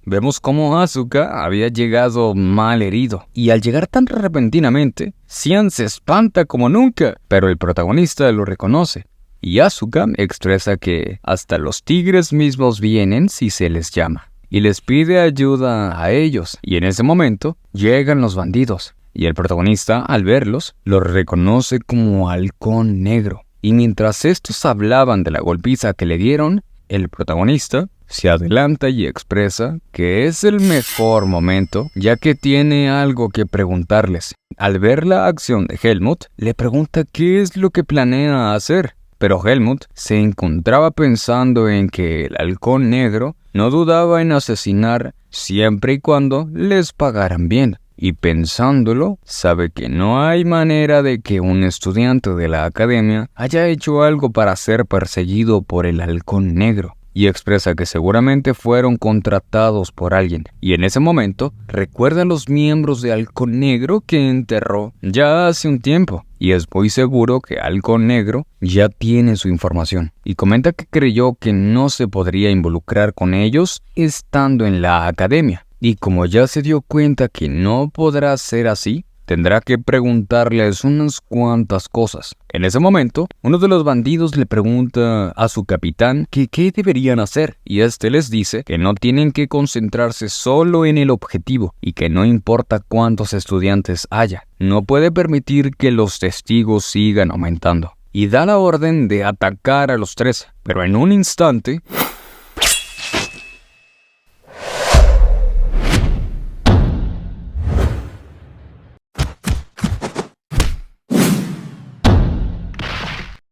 vemos cómo Asuka había llegado mal herido. Y al llegar tan repentinamente, Cian se espanta como nunca, pero el protagonista lo reconoce. Y Asuka expresa que hasta los tigres mismos vienen si se les llama. Y les pide ayuda a ellos. Y en ese momento llegan los bandidos. Y el protagonista, al verlos, los reconoce como Halcón Negro. Y mientras estos hablaban de la golpiza que le dieron, el protagonista se adelanta y expresa que es el mejor momento, ya que tiene algo que preguntarles. Al ver la acción de Helmut, le pregunta qué es lo que planea hacer. Pero Helmut se encontraba pensando en que el Halcón Negro no dudaba en asesinar siempre y cuando les pagaran bien. Y pensándolo, sabe que no hay manera de que un estudiante de la academia haya hecho algo para ser perseguido por el Halcón Negro. Y expresa que seguramente fueron contratados por alguien. Y en ese momento, recuerda a los miembros de Halcón Negro que enterró ya hace un tiempo. Y es muy seguro que Halcón Negro ya tiene su información. Y comenta que creyó que no se podría involucrar con ellos estando en la academia. Y como ya se dio cuenta que no podrá ser así, tendrá que preguntarles unas cuantas cosas. En ese momento, uno de los bandidos le pregunta a su capitán que qué deberían hacer, y este les dice que no tienen que concentrarse solo en el objetivo y que no importa cuántos estudiantes haya, no puede permitir que los testigos sigan aumentando. Y da la orden de atacar a los tres, pero en un instante...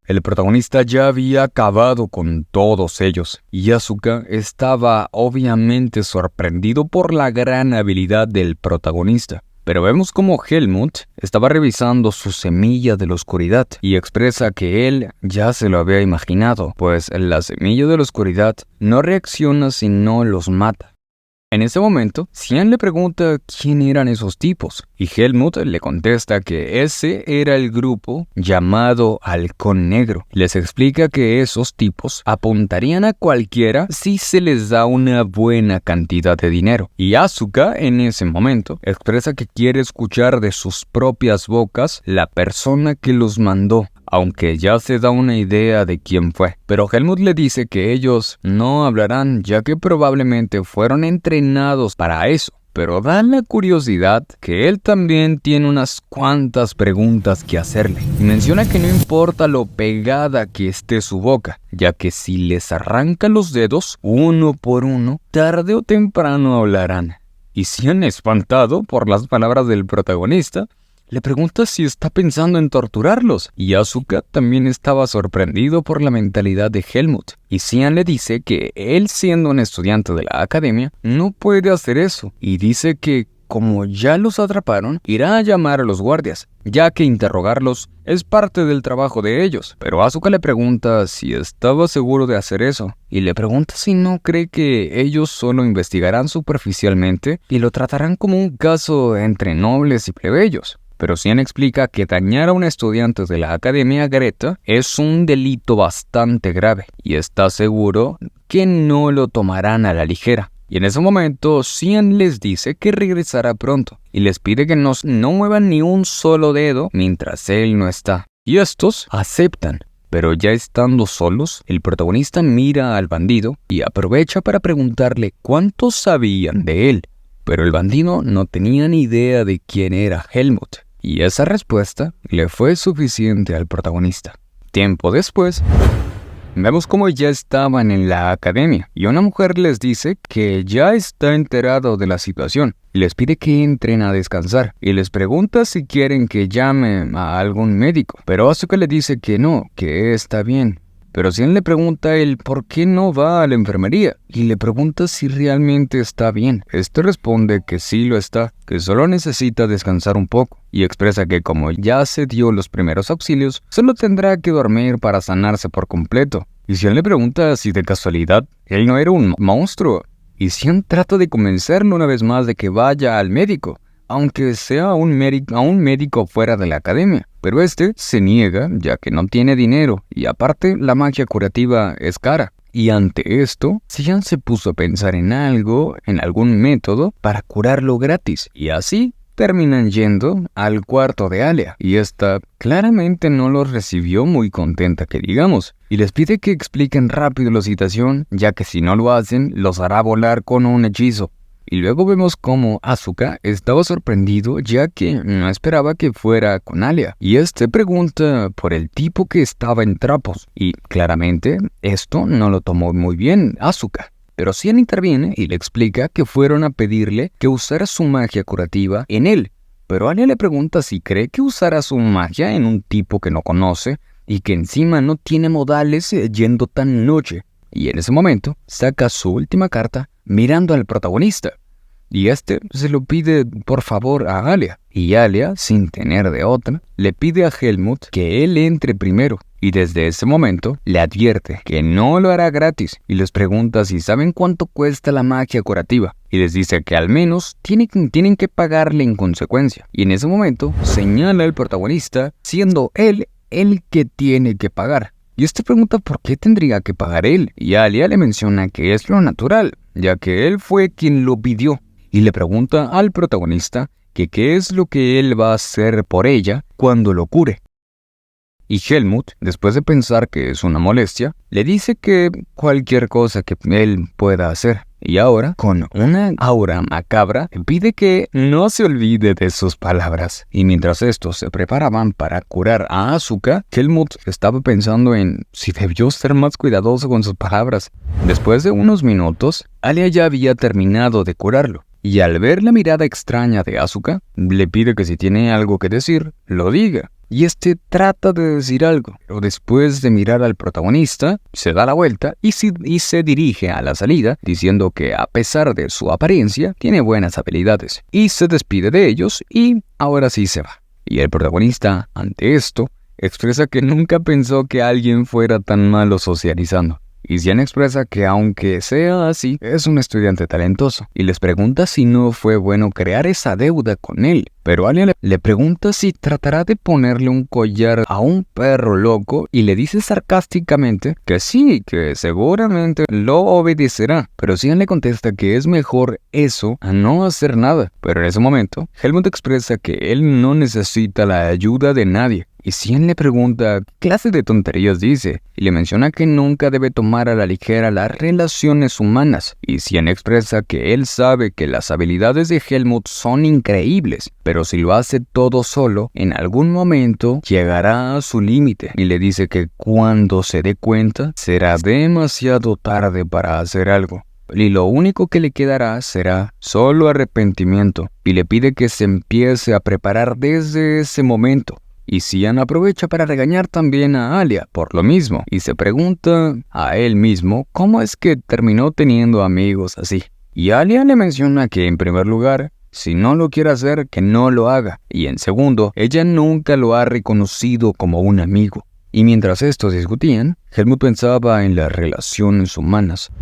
El protagonista ya había acabado con todos ellos, y Asuka estaba obviamente sorprendido por la gran habilidad del protagonista. Pero vemos como Helmut estaba revisando su semilla de la oscuridad y expresa que él ya se lo había imaginado, pues la semilla de la oscuridad no reacciona si no los mata. En ese momento, Xian le pregunta quién eran esos tipos, y Helmut le contesta que ese era el grupo llamado Halcón Negro. Les explica que esos tipos apuntarían a cualquiera si se les da una buena cantidad de dinero. Y Asuka, en ese momento, expresa que quiere escuchar de sus propias bocas la persona que los mandó, aunque ya se da una idea de quién fue. Pero Helmut le dice que ellos no hablarán, ya que probablemente fueron entrenados para eso. Pero da la curiosidad que él también tiene unas cuantas preguntas que hacerle. Y menciona que no importa lo pegada que esté su boca, ya que si les arranca los dedos, uno por uno, tarde o temprano hablarán. Y Xian, espantado por las palabras del protagonista, le pregunta si está pensando en torturarlos, y Asuka también estaba sorprendido por la mentalidad de Helmut. Y Xian le dice que él, siendo un estudiante de la academia, no puede hacer eso, y dice que como ya los atraparon, irá a llamar a los guardias, ya que interrogarlos es parte del trabajo de ellos. Pero Asuka le pregunta si estaba seguro de hacer eso, y le pregunta si no cree que ellos solo investigarán superficialmente y lo tratarán como un caso entre nobles y plebeyos. Pero Xian explica que dañar a un estudiante de la Academia Greta es un delito bastante grave, y está seguro que no lo tomarán a la ligera. Y en ese momento, Xian les dice que regresará pronto, y les pide que no muevan ni un solo dedo mientras él no está. Y estos aceptan. Pero ya estando solos, el protagonista mira al bandido y aprovecha para preguntarle cuántos sabían de él. Pero el bandido no tenía ni idea de quién era Helmut. Y esa respuesta le fue suficiente al protagonista. Tiempo después, vemos cómo ya estaban en la academia y una mujer les dice que ya está enterado de la situación y les pide que entren a descansar y les pregunta si quieren que llame a algún médico. Pero Asuka le dice que no, que está bien. Pero Xian le pregunta a él por qué no va a la enfermería y le pregunta si realmente está bien. Este responde que sí lo está, que solo necesita descansar un poco y expresa que como ya se dio los primeros auxilios, solo tendrá que dormir para sanarse por completo. Y Xian le pregunta si de casualidad él no era un monstruo. Y Xian trata de convencerlo una vez más de que vaya al médico, aunque sea a un médico fuera de la academia. Pero este se niega, ya que no tiene dinero, y aparte la magia curativa es cara. Y ante esto, Xian se puso a pensar en algún método para curarlo gratis, y así terminan yendo al cuarto de Alia, y esta claramente no los recibió muy contenta que digamos, y les pide que expliquen rápido la situación, ya que si no lo hacen, los hará volar con un hechizo. Y luego vemos cómo Asuka estaba sorprendido ya que no esperaba que fuera con Alia. Y este pregunta por el tipo que estaba en trapos. Y claramente esto no lo tomó muy bien Asuka. Pero Xian interviene y le explica que fueron a pedirle que usara su magia curativa en él. Pero Alia le pregunta si cree que usara su magia en un tipo que no conoce y que encima no tiene modales yendo tan noche. Y en ese momento saca su última carta mirando al protagonista. Y este se lo pide por favor a Alia. Y Alia, sin tener de otra, le pide a Helmut que él entre primero. Y desde ese momento le advierte que no lo hará gratis. Y les pregunta si saben cuánto cuesta la magia curativa. Y les dice que al menos tienen que pagarle en consecuencia. Y en ese momento señala al protagonista siendo él el que tiene que pagar. Y este pregunta por qué tendría que pagar él, y Alia le menciona que es lo natural, ya que él fue quien lo pidió, y le pregunta al protagonista que qué es lo que él va a hacer por ella cuando lo cure. Y Helmut, después de pensar que es una molestia, le dice que cualquier cosa que él pueda hacer. Y ahora, con una aura macabra, pide que no se olvide de sus palabras. Y mientras estos se preparaban para curar a Asuka, Helmut estaba pensando en si debió ser más cuidadoso con sus palabras. Después de unos minutos, Alia ya había terminado de curarlo. y al ver la mirada extraña de Asuka, le pide que si tiene algo que decir, lo diga. Y este trata de decir algo, pero después de mirar al protagonista, se da la vuelta y se dirige a la salida, diciendo que a pesar de su apariencia, tiene buenas habilidades. Y se despide de ellos y ahora sí se va. Y el protagonista, ante esto, expresa que nunca pensó que alguien fuera tan malo socializando. Y Xian expresa que aunque sea así, es un estudiante talentoso, y les pregunta si no fue bueno crear esa deuda con él. Pero Alia le pregunta si tratará de ponerle un collar a un perro loco y le dice sarcásticamente que sí, que seguramente lo obedecerá. Pero Xian le contesta que es mejor eso a no hacer nada. Pero en ese momento, Helmut expresa que él no necesita la ayuda de nadie. Y Xian le pregunta qué clase de tonterías dice, y le menciona que nunca debe tomar a la ligera las relaciones humanas. Y Xian expresa que él sabe que las habilidades de Helmut son increíbles, pero si lo hace todo solo, en algún momento llegará a su límite. Y le dice que cuando se dé cuenta, será demasiado tarde para hacer algo. Y lo único que le quedará será solo arrepentimiento. Y le pide que se empiece a preparar desde ese momento. Y Xian aprovecha para regañar también a Alia por lo mismo, y se pregunta a él mismo cómo es que terminó teniendo amigos así. Y Alia le menciona que en primer lugar, si no lo quiere hacer, que no lo haga, y en segundo, ella nunca lo ha reconocido como un amigo. Y mientras estos discutían, Helmut pensaba en las relaciones humanas.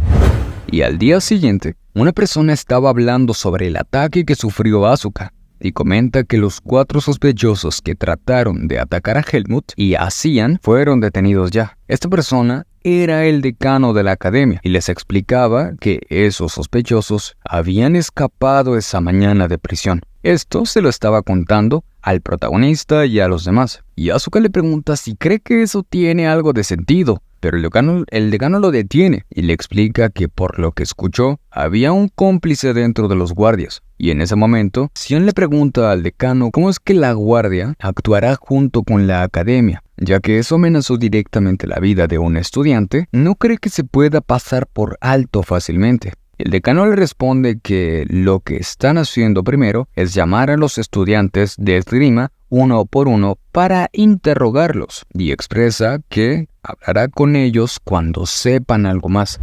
Y al día siguiente, una persona estaba hablando sobre el ataque que sufrió Asuka, y comenta que los 4 sospechosos que trataron de atacar a Helmut y a Xian fueron detenidos ya. Esta persona era el decano de la academia y les explicaba que esos sospechosos habían escapado esa mañana de prisión. Esto se lo estaba contando al protagonista y a los demás. Y Asuka le pregunta si cree que eso tiene algo de sentido. Pero el decano lo detiene y le explica que por lo que escuchó, había un cómplice dentro de los guardias. Y en ese momento, Xian le pregunta al decano cómo es que la guardia actuará junto con la academia, ya que eso amenazó directamente la vida de un estudiante, no cree que se pueda pasar por alto fácilmente. El decano le responde que lo que están haciendo primero es llamar a los estudiantes de esgrima uno por uno para interrogarlos y expresa que hablará con ellos cuando sepan algo más.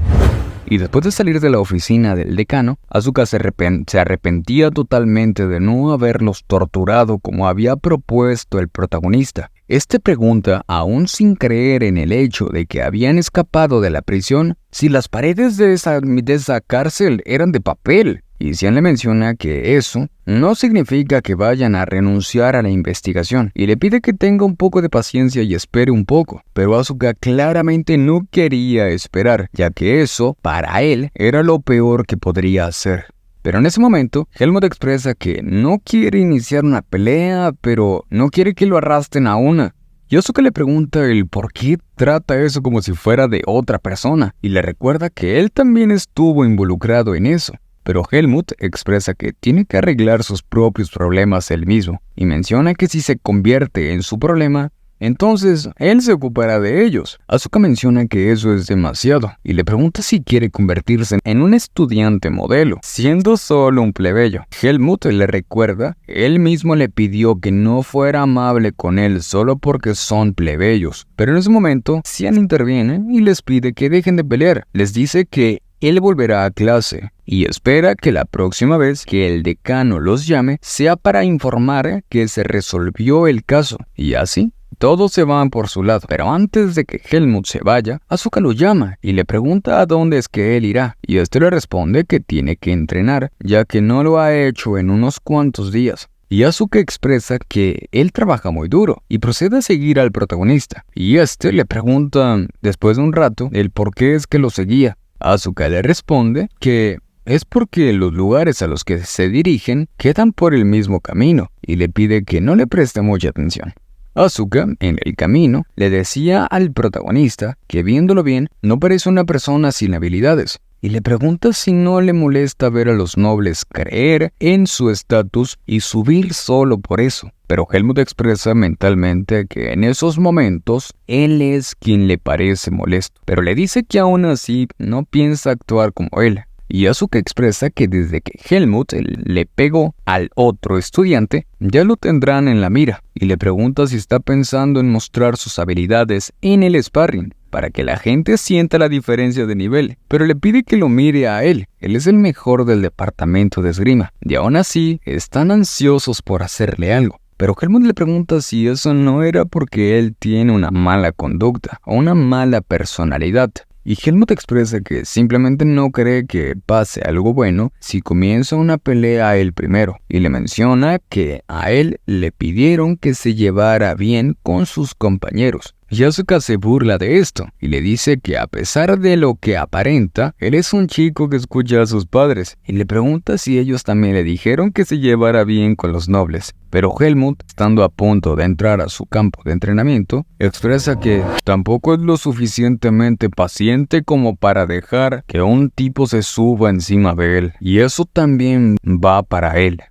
Y después de salir de la oficina del decano, Asuka se arrepentía totalmente de no haberlos torturado como había propuesto el protagonista. Este pregunta, aún sin creer en el hecho de que habían escapado de la prisión, si las paredes de esa cárcel eran de papel. Y Xian le menciona que eso no significa que vayan a renunciar a la investigación, y le pide que tenga un poco de paciencia y espere un poco. Pero Asuka claramente no quería esperar, ya que eso, para él, era lo peor que podría hacer. Pero en ese momento, Helmut expresa que no quiere iniciar una pelea, pero no quiere que lo arrastren a una. Y Asuka le pregunta el por qué trata eso como si fuera de otra persona, y le recuerda que él también estuvo involucrado en eso. Pero Helmut expresa que tiene que arreglar sus propios problemas él mismo, y menciona que si se convierte en su problema, entonces él se ocupará de ellos. Asuka menciona que eso es demasiado, y le pregunta si quiere convertirse en un estudiante modelo, siendo solo un plebeyo. Helmut le recuerda que él mismo le pidió que no fuera amable con él solo porque son plebeyos. Pero en ese momento, Xian interviene y les pide que dejen de pelear. Les dice que él volverá a clase y espera que la próxima vez que el decano los llame sea para informar que se resolvió el caso. Y así, todos se van por su lado. Pero antes de que Helmut se vaya, Asuka lo llama y le pregunta a dónde es que él irá. Y este le responde que tiene que entrenar, ya que no lo ha hecho en unos cuantos días. Y Asuka expresa que él trabaja muy duro y procede a seguir al protagonista. Y este le pregunta, después de un rato, el por qué es que lo seguía. Asuka le responde que es porque los lugares a los que se dirigen quedan por el mismo camino y le pide que no le preste mucha atención. Asuka, en el camino, le decía al protagonista que viéndolo bien no parece una persona sin habilidades y le pregunta si no le molesta ver a los nobles creer en su estatus y subir solo por eso. Pero Helmut expresa mentalmente que en esos momentos él es quien le parece molesto, pero le dice que aún así no piensa actuar como él. Y Asuka expresa que desde que Helmut le pegó al otro estudiante, ya lo tendrán en la mira, y le pregunta si está pensando en mostrar sus habilidades en el sparring, para que la gente sienta la diferencia de nivel, pero le pide que lo mire a él. Él es el mejor del departamento de esgrima, y aún así están ansiosos por hacerle algo. Pero Helmut le pregunta si eso no era porque él tiene una mala conducta o una mala personalidad. Y Helmut expresa que simplemente no cree que pase algo bueno si comienza una pelea él primero, y le menciona que a él le pidieron que se llevara bien con sus compañeros. Y Asuka se burla de esto y le dice que a pesar de lo que aparenta, él es un chico que escucha a sus padres, y le pregunta si ellos también le dijeron que se llevara bien con los nobles. Pero Helmut, estando a punto de entrar a su campo de entrenamiento, expresa que tampoco es lo suficientemente paciente como para dejar que un tipo se suba encima de él, y eso también va para él.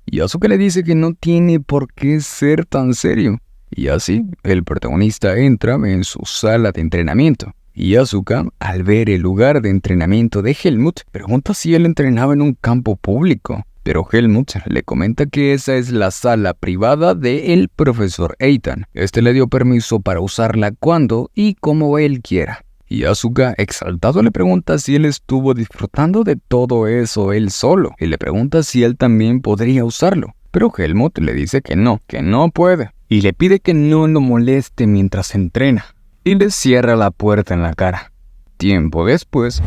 Y Asuka le dice que no tiene por qué ser tan serio. Y así, el protagonista entra en su sala de entrenamiento. Y Asuka, al ver el lugar de entrenamiento de Helmut, pregunta si él entrenaba en un campo público. Pero Helmut le comenta que esa es la sala privada del profesor Eitan. Este le dio permiso para usarla cuando y como él quiera. Y Asuka, exaltado, le pregunta si él estuvo disfrutando de todo eso él solo. Y le pregunta si él también podría usarlo. Pero Helmut le dice que no puede. Y le pide que no lo moleste mientras entrena. Y le cierra la puerta en la cara. Tiempo después,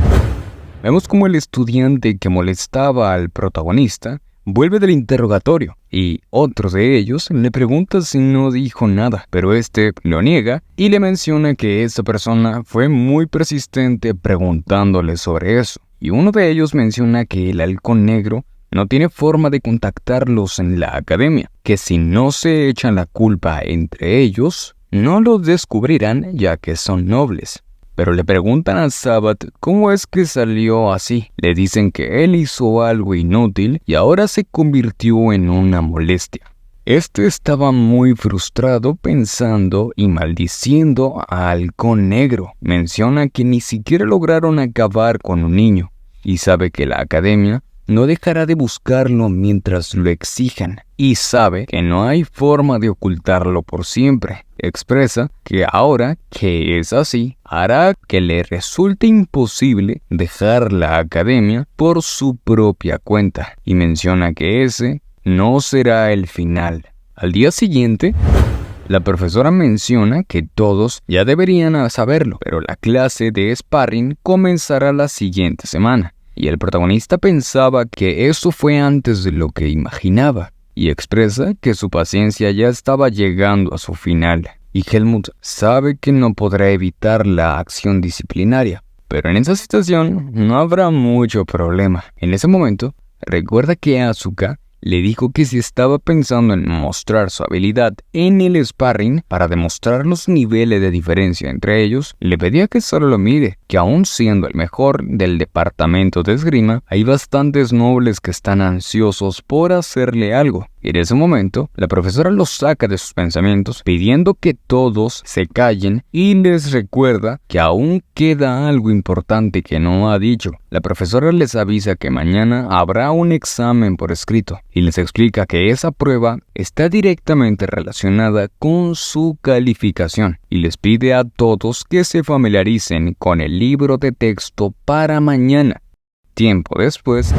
vemos como el estudiante que molestaba al protagonista vuelve del interrogatorio, y otro de ellos le pregunta si no dijo nada, pero este lo niega y le menciona que esa persona fue muy persistente preguntándole sobre eso. Y uno de ellos menciona que el halcón negro no tiene forma de contactarlos en la academia, que si no se echan la culpa entre ellos, no los descubrirán ya que son nobles. Pero le preguntan a Sabbath cómo es que salió así. Le dicen que él hizo algo inútil y ahora se convirtió en una molestia. Este estaba muy frustrado pensando y maldiciendo a Halcón Negro. Menciona que ni siquiera lograron acabar con un niño y sabe que la academia no dejará de buscarlo mientras lo exijan, y sabe que no hay forma de ocultarlo por siempre. Expresa que ahora que es así, hará que le resulte imposible dejar la academia por su propia cuenta, y menciona que ese no será el final. Al día siguiente, la profesora menciona que todos ya deberían saberlo, pero la clase de sparring comenzará la siguiente semana. Y el protagonista pensaba que eso fue antes de lo que imaginaba, y expresa que su paciencia ya estaba llegando a su final. Y Helmut sabe que no podrá evitar la acción disciplinaria, pero en esa situación no habrá mucho problema. En ese momento, recuerda que Asuka le dijo que si estaba pensando en mostrar su habilidad en el sparring para demostrar los niveles de diferencia entre ellos, le pedía que solo lo mire, que aún siendo el mejor del departamento de esgrima, hay bastantes nobles que están ansiosos por hacerle algo. Y en ese momento, la profesora los saca de sus pensamientos, pidiendo que todos se callen y les recuerda que aún queda algo importante que no ha dicho. La profesora les avisa que mañana habrá un examen por escrito y les explica que esa prueba está directamente relacionada con su calificación y les pide a todos que se familiaricen con el libro de texto para mañana. Tiempo después,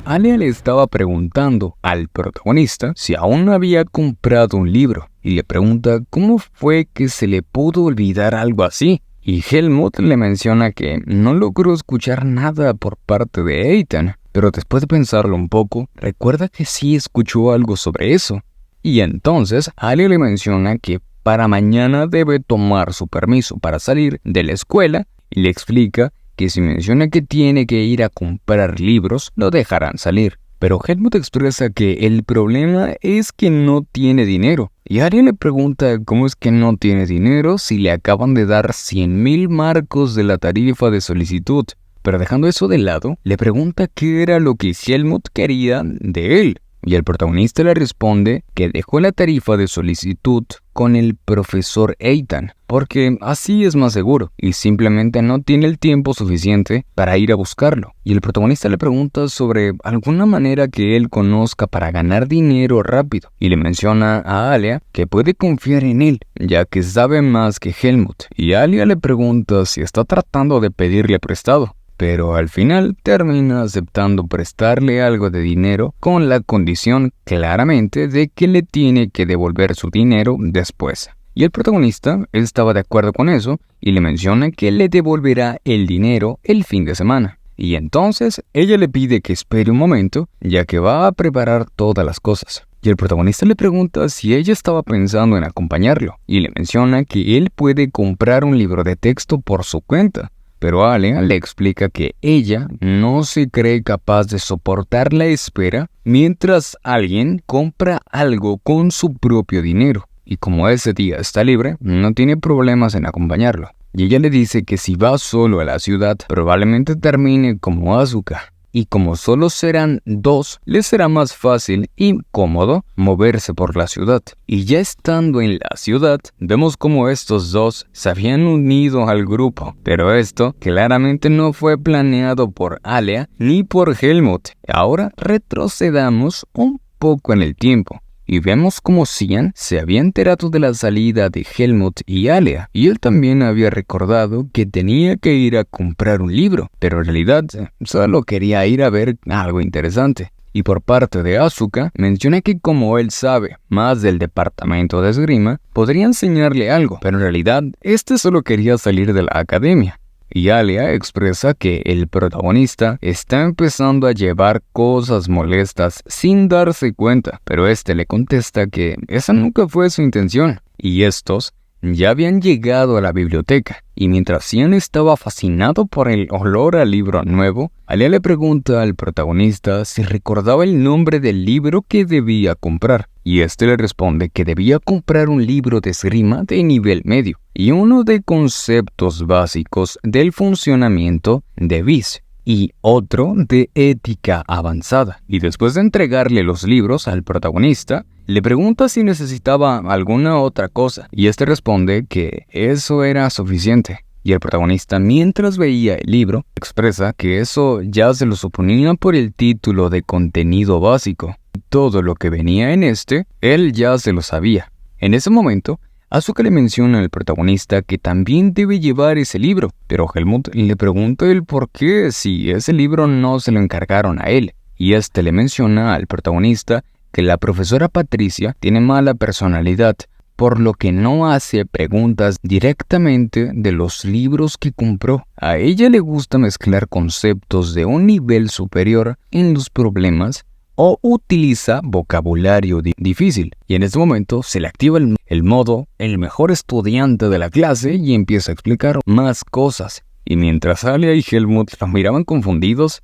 Alia le estaba preguntando al protagonista si aún no había comprado un libro y le pregunta cómo fue que se le pudo olvidar algo así. Y Helmut le menciona que no logró escuchar nada por parte de Eitan, pero después de pensarlo un poco, recuerda que sí escuchó algo sobre eso. Y entonces Alia le menciona que para mañana debe tomar su permiso para salir de la escuela y le explica que si menciona que tiene que ir a comprar libros, lo dejarán salir. Pero Helmut expresa que el problema es que no tiene dinero. Y Aria le pregunta cómo es que no tiene dinero si le acaban de dar 100.000 marcos de la tarifa de solicitud. Pero dejando eso de lado, le pregunta qué era lo que Helmut quería de él. Y el protagonista le responde que dejó la tarifa de solicitud con el profesor Ethan, porque así es más seguro y simplemente no tiene el tiempo suficiente para ir a buscarlo. Y el protagonista le pregunta sobre alguna manera que él conozca para ganar dinero rápido y le menciona a Alia que puede confiar en él, ya que sabe más que Helmut. Y Alia le pregunta si está tratando de pedirle prestado, pero al final termina aceptando prestarle algo de dinero con la condición claramente de que le tiene que devolver su dinero después. Y el protagonista estaba de acuerdo con eso y le menciona que le devolverá el dinero el fin de semana. Y entonces ella le pide que espere un momento, ya que va a preparar todas las cosas. Y el protagonista le pregunta si ella estaba pensando en acompañarlo y le menciona que él puede comprar un libro de texto por su cuenta. Pero Alia le explica que ella no se cree capaz de soportar la espera mientras alguien compra algo con su propio dinero. Y como ese día está libre, no tiene problemas en acompañarlo. Y ella le dice que si va solo a la ciudad, probablemente termine como Asuka. Y como solo serán dos, les será más fácil y cómodo moverse por la ciudad. Y ya estando en la ciudad, vemos como estos dos se habían unido al grupo. Pero esto claramente no fue planeado por Alia ni por Helmut. Ahora retrocedamos un poco en el tiempo. Y vemos como Cian se había enterado de la salida de Helmut y Alia, y él también había recordado que tenía que ir a comprar un libro, pero en realidad solo quería ir a ver algo interesante. Y por parte de Asuka, menciona que como él sabe más del departamento de esgrima, podría enseñarle algo, pero en realidad este solo quería salir de la academia. Y Alia expresa que el protagonista está empezando a llevar cosas molestas sin darse cuenta, pero este le contesta que esa nunca fue su intención, y estos ya habían llegado a la biblioteca, y mientras Cian estaba fascinado por el olor al libro nuevo, Alia le pregunta al protagonista si recordaba el nombre del libro que debía comprar, y este le responde que debía comprar un libro de esgrima de nivel medio, y uno de conceptos básicos del funcionamiento de Whis, y otro de ética avanzada. Y después de entregarle los libros al protagonista, le pregunta si necesitaba alguna otra cosa, y este responde que eso era suficiente. Y el protagonista, mientras veía el libro, expresa que eso ya se lo suponía por el título de contenido básico. Todo lo que venía en él ya se lo sabía. En ese momento, Asuka le menciona al protagonista que también debe llevar ese libro, pero Helmut le pregunta el por qué si ese libro no se lo encargaron a él, y este le menciona al protagonista que la profesora Patricia tiene mala personalidad, por lo que no hace preguntas directamente de los libros que compró. A ella le gusta mezclar conceptos de un nivel superior en los problemas o utiliza vocabulario difícil. Y en este momento se le activa el modo el mejor estudiante de la clase y empieza a explicar más cosas. Y mientras Alia y Helmut los miraban confundidos,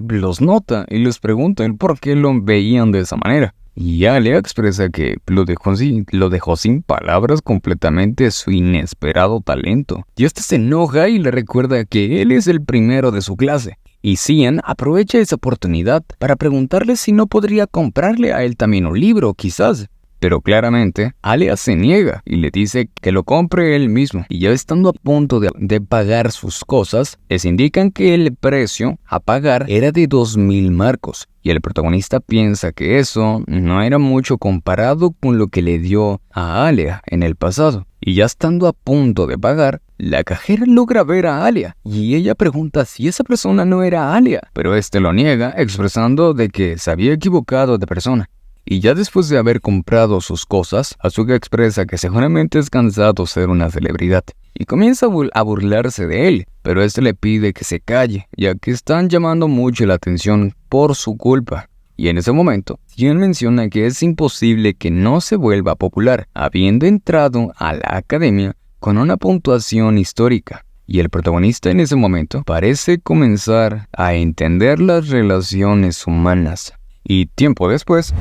los nota y les pregunta el por qué lo veían de esa manera. Y Alia expresa que lo dejó sin palabras completamente su inesperado talento. Y se enoja y le recuerda que él es el primero de su clase. Y Cian aprovecha esa oportunidad para preguntarle si no podría comprarle a él también un libro, quizás. Pero claramente, Alia se niega y le dice que lo compre él mismo. Y ya estando a punto de pagar sus cosas, les indican que el precio a pagar era de 2000 marcos. Y el protagonista piensa que eso no era mucho comparado con lo que le dio a Alia en el pasado. Y ya estando a punto de pagar, la cajera logra ver a Alia y ella pregunta si esa persona no era Alia, pero lo niega expresando de que se había equivocado de persona. Y ya después de haber comprado sus cosas, Asuka expresa que seguramente es cansado ser una celebridad y comienza a burlarse de él, pero le pide que se calle, ya que están llamando mucho la atención por su culpa. Y en ese momento, Cian menciona que es imposible que no se vuelva popular, habiendo entrado a la academia con una puntuación histórica. Y el protagonista en ese momento parece comenzar a entender las relaciones humanas. Y tiempo después,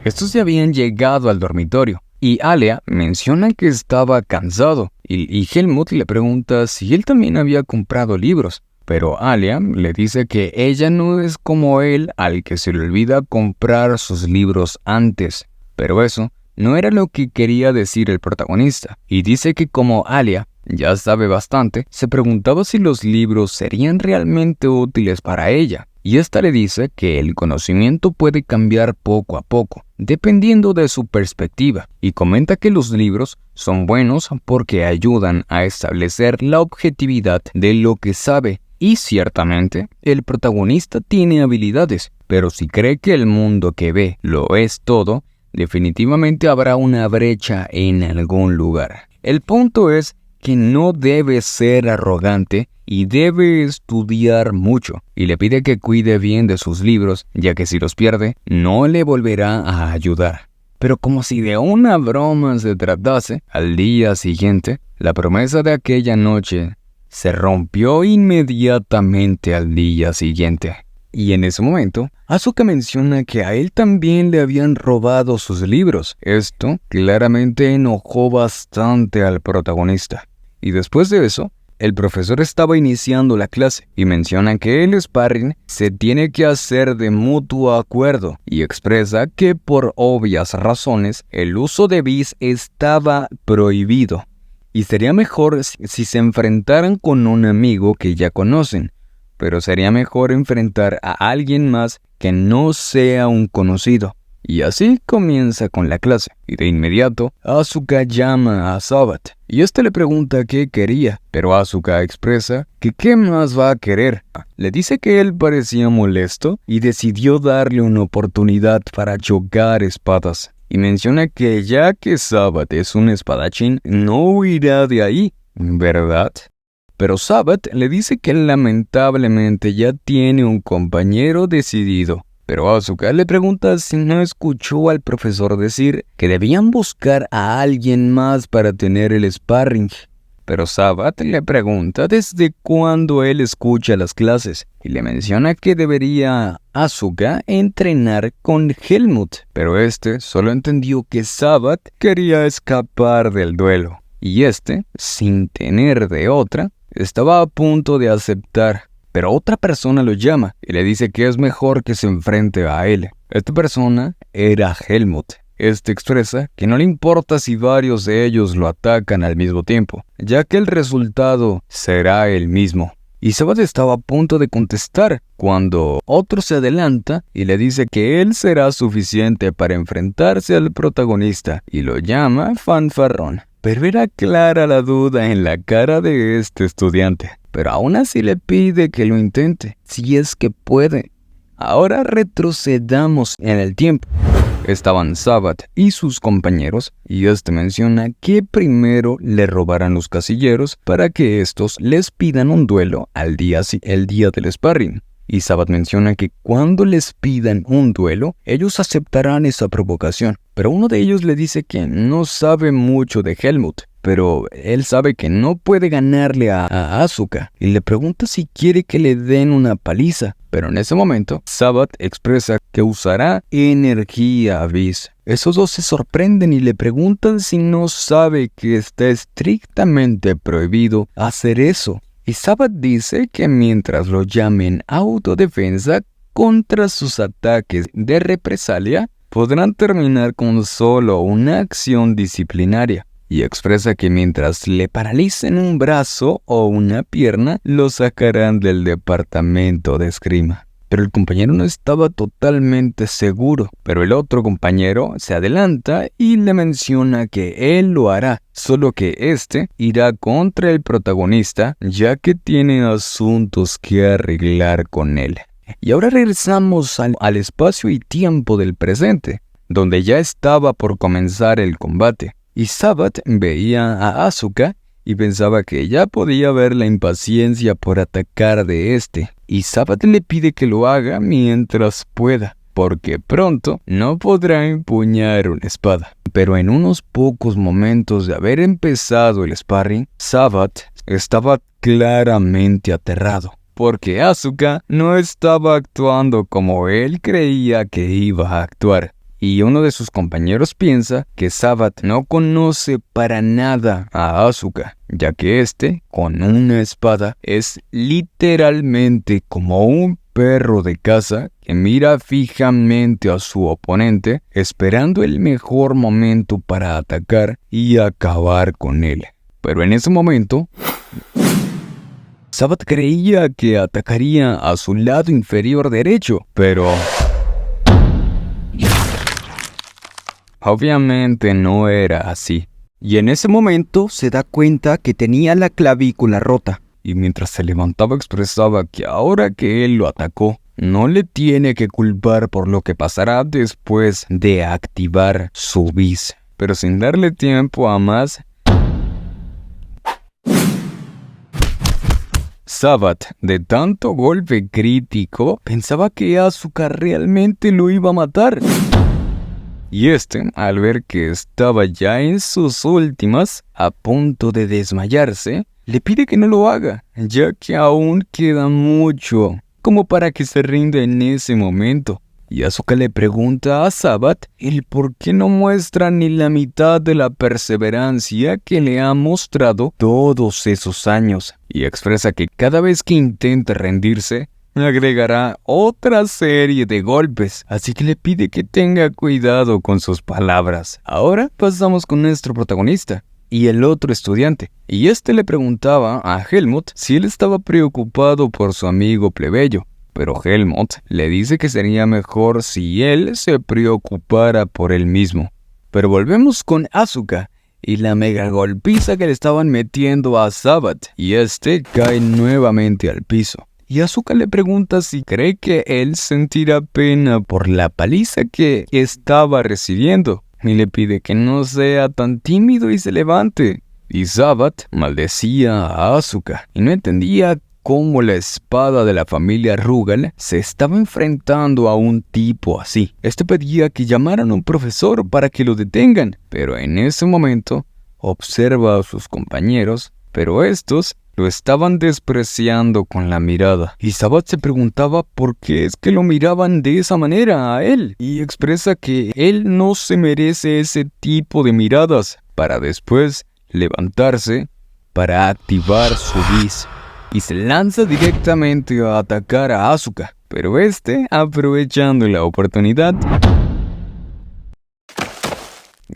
estos ya habían llegado al dormitorio, y Alia menciona que estaba cansado, y Helmut le pregunta si él también había comprado libros, Pero Alia le dice que ella no es como él, al que se le olvida comprar sus libros antes. Pero eso no era lo que quería decir el protagonista, y dice que como Alia ya sabe bastante, se preguntaba si los libros serían realmente útiles para ella. Y esta le dice que el conocimiento puede cambiar poco a poco, dependiendo de su perspectiva, y comenta que los libros son buenos porque ayudan a establecer la objetividad de lo que sabe. Y ciertamente, el protagonista tiene habilidades, pero si cree que el mundo que ve lo es todo, definitivamente habrá una brecha en algún lugar. El punto es que no debe ser arrogante y debe estudiar mucho, y le pide que cuide bien de sus libros, ya que si los pierde, no le volverá a ayudar. Pero como si de una broma se tratase, al día siguiente, la promesa de aquella noche se rompió inmediatamente al día siguiente. Y en ese momento, Asuka menciona que a él también le habían robado sus libros. Esto claramente enojó bastante al protagonista. Y después de eso, el profesor estaba iniciando la clase y menciona que el sparring se tiene que hacer de mutuo acuerdo y expresa que por obvias razones el uso de bis estaba prohibido. Y sería mejor si se enfrentaran con un amigo que ya conocen, pero sería mejor enfrentar a alguien más que no sea un conocido. Y así comienza con la clase, y de inmediato Asuka llama a Sabat, y este le pregunta qué quería, pero Asuka expresa que qué más va a querer. Le dice que él parecía molesto y decidió darle una oportunidad para chocar espadas. Y menciona que ya que Sabat es un espadachín, no huirá de ahí, ¿verdad? Pero Sabat le dice que lamentablemente ya tiene un compañero decidido. Pero Asuka le pregunta si no escuchó al profesor decir que debían buscar a alguien más para tener el sparring. Pero Sabat le pregunta desde cuándo él escucha las clases y le menciona que debería Asuka entrenar con Helmut. Pero este solo entendió que Sabat quería escapar del duelo. Y este, sin tener de otra, estaba a punto de aceptar. Pero otra persona lo llama y le dice que es mejor que se enfrente a él. Esta persona era Helmut. Este expresa que no le importa si varios de ellos lo atacan al mismo tiempo, ya que el resultado será el mismo. Y Sabat estaba a punto de contestar cuando otro se adelanta y le dice que él será suficiente para enfrentarse al protagonista y lo llama fanfarrón. Pero era clara la duda en la cara de este estudiante, pero aún así le pide que lo intente, si es que puede. Ahora retrocedamos en el tiempo. Estaban Sabat y sus compañeros, y este menciona que primero le robarán los casilleros para que estos les pidan un duelo el día del sparring. Y Sabat menciona que cuando les pidan un duelo, ellos aceptarán esa provocación. Pero uno de ellos le dice que no sabe mucho de Helmut, pero él sabe que no puede ganarle a Asuka, y le pregunta si quiere que le den una paliza. Pero en ese momento, Sabat expresa que usará energía bis. Esos dos se sorprenden y le preguntan si no sabe que está estrictamente prohibido hacer eso. Y Sabat dice que mientras lo llamen autodefensa contra sus ataques de represalia, podrán terminar con solo una acción disciplinaria. Y expresa que mientras le paralicen un brazo o una pierna, lo sacarán del departamento de esgrima. Pero el compañero no estaba totalmente seguro, pero el otro compañero se adelanta y le menciona que él lo hará, solo que este irá contra el protagonista, ya que tiene asuntos que arreglar con él. Y ahora regresamos al espacio y tiempo del presente, donde ya estaba por comenzar el combate. Y Sabat veía a Asuka y pensaba que ya podía ver la impaciencia por atacar de este. Y Sabat le pide que lo haga mientras pueda, porque pronto no podrá empuñar una espada. Pero en unos pocos momentos de haber empezado el sparring, Sabat estaba claramente aterrado, porque Asuka no estaba actuando como él creía que iba a actuar. y uno de sus compañeros piensa que Sabbath no conoce para nada a Asuka, ya que con una espada, es literalmente como un perro de caza que mira fijamente a su oponente, esperando el mejor momento para atacar y acabar con él. Pero en ese momento, Sabbath creía que atacaría a su lado inferior derecho, pero obviamente no era así. Y en ese momento se da cuenta que tenía la clavícula rota. Y mientras se levantaba expresaba que ahora que él lo atacó, no le tiene que culpar por lo que pasará después de activar su bis. Pero sin darle tiempo a más, Sabbath, de tanto golpe crítico, pensaba que Asuka realmente lo iba a matar. Y al ver que estaba ya en sus últimas, a punto de desmayarse, le pide que no lo haga, ya que aún queda mucho como para que se rinda en ese momento. Y Asuka le pregunta a Sabbath el por qué no muestra ni la mitad de la perseverancia que le ha mostrado todos esos años, y expresa que cada vez que intenta rendirse, agregará otra serie de golpes, así que le pide que tenga cuidado con sus palabras. Ahora pasamos con nuestro protagonista y el otro estudiante, y le preguntaba a Helmut si él estaba preocupado por su amigo plebeyo, pero Helmut le dice que sería mejor si él se preocupara por él mismo. Pero volvemos con Asuka y la mega golpiza que le estaban metiendo a Sabbath, y cae nuevamente al piso. Y Asuka le pregunta si cree que él sentirá pena por la paliza que estaba recibiendo, y le pide que no sea tan tímido y se levante. Y Sabbath maldecía a Asuka y no entendía cómo la espada de la familia Rugal se estaba enfrentando a un tipo así. Pedía que llamaran a un profesor para que lo detengan, pero en ese momento observa a sus compañeros, pero estos lo estaban despreciando con la mirada, y Sabbath se preguntaba por qué es que lo miraban de esa manera a él, y expresa que él no se merece ese tipo de miradas, para después levantarse para activar su bis, y se lanza directamente a atacar a Asuka, pero aprovechando la oportunidad,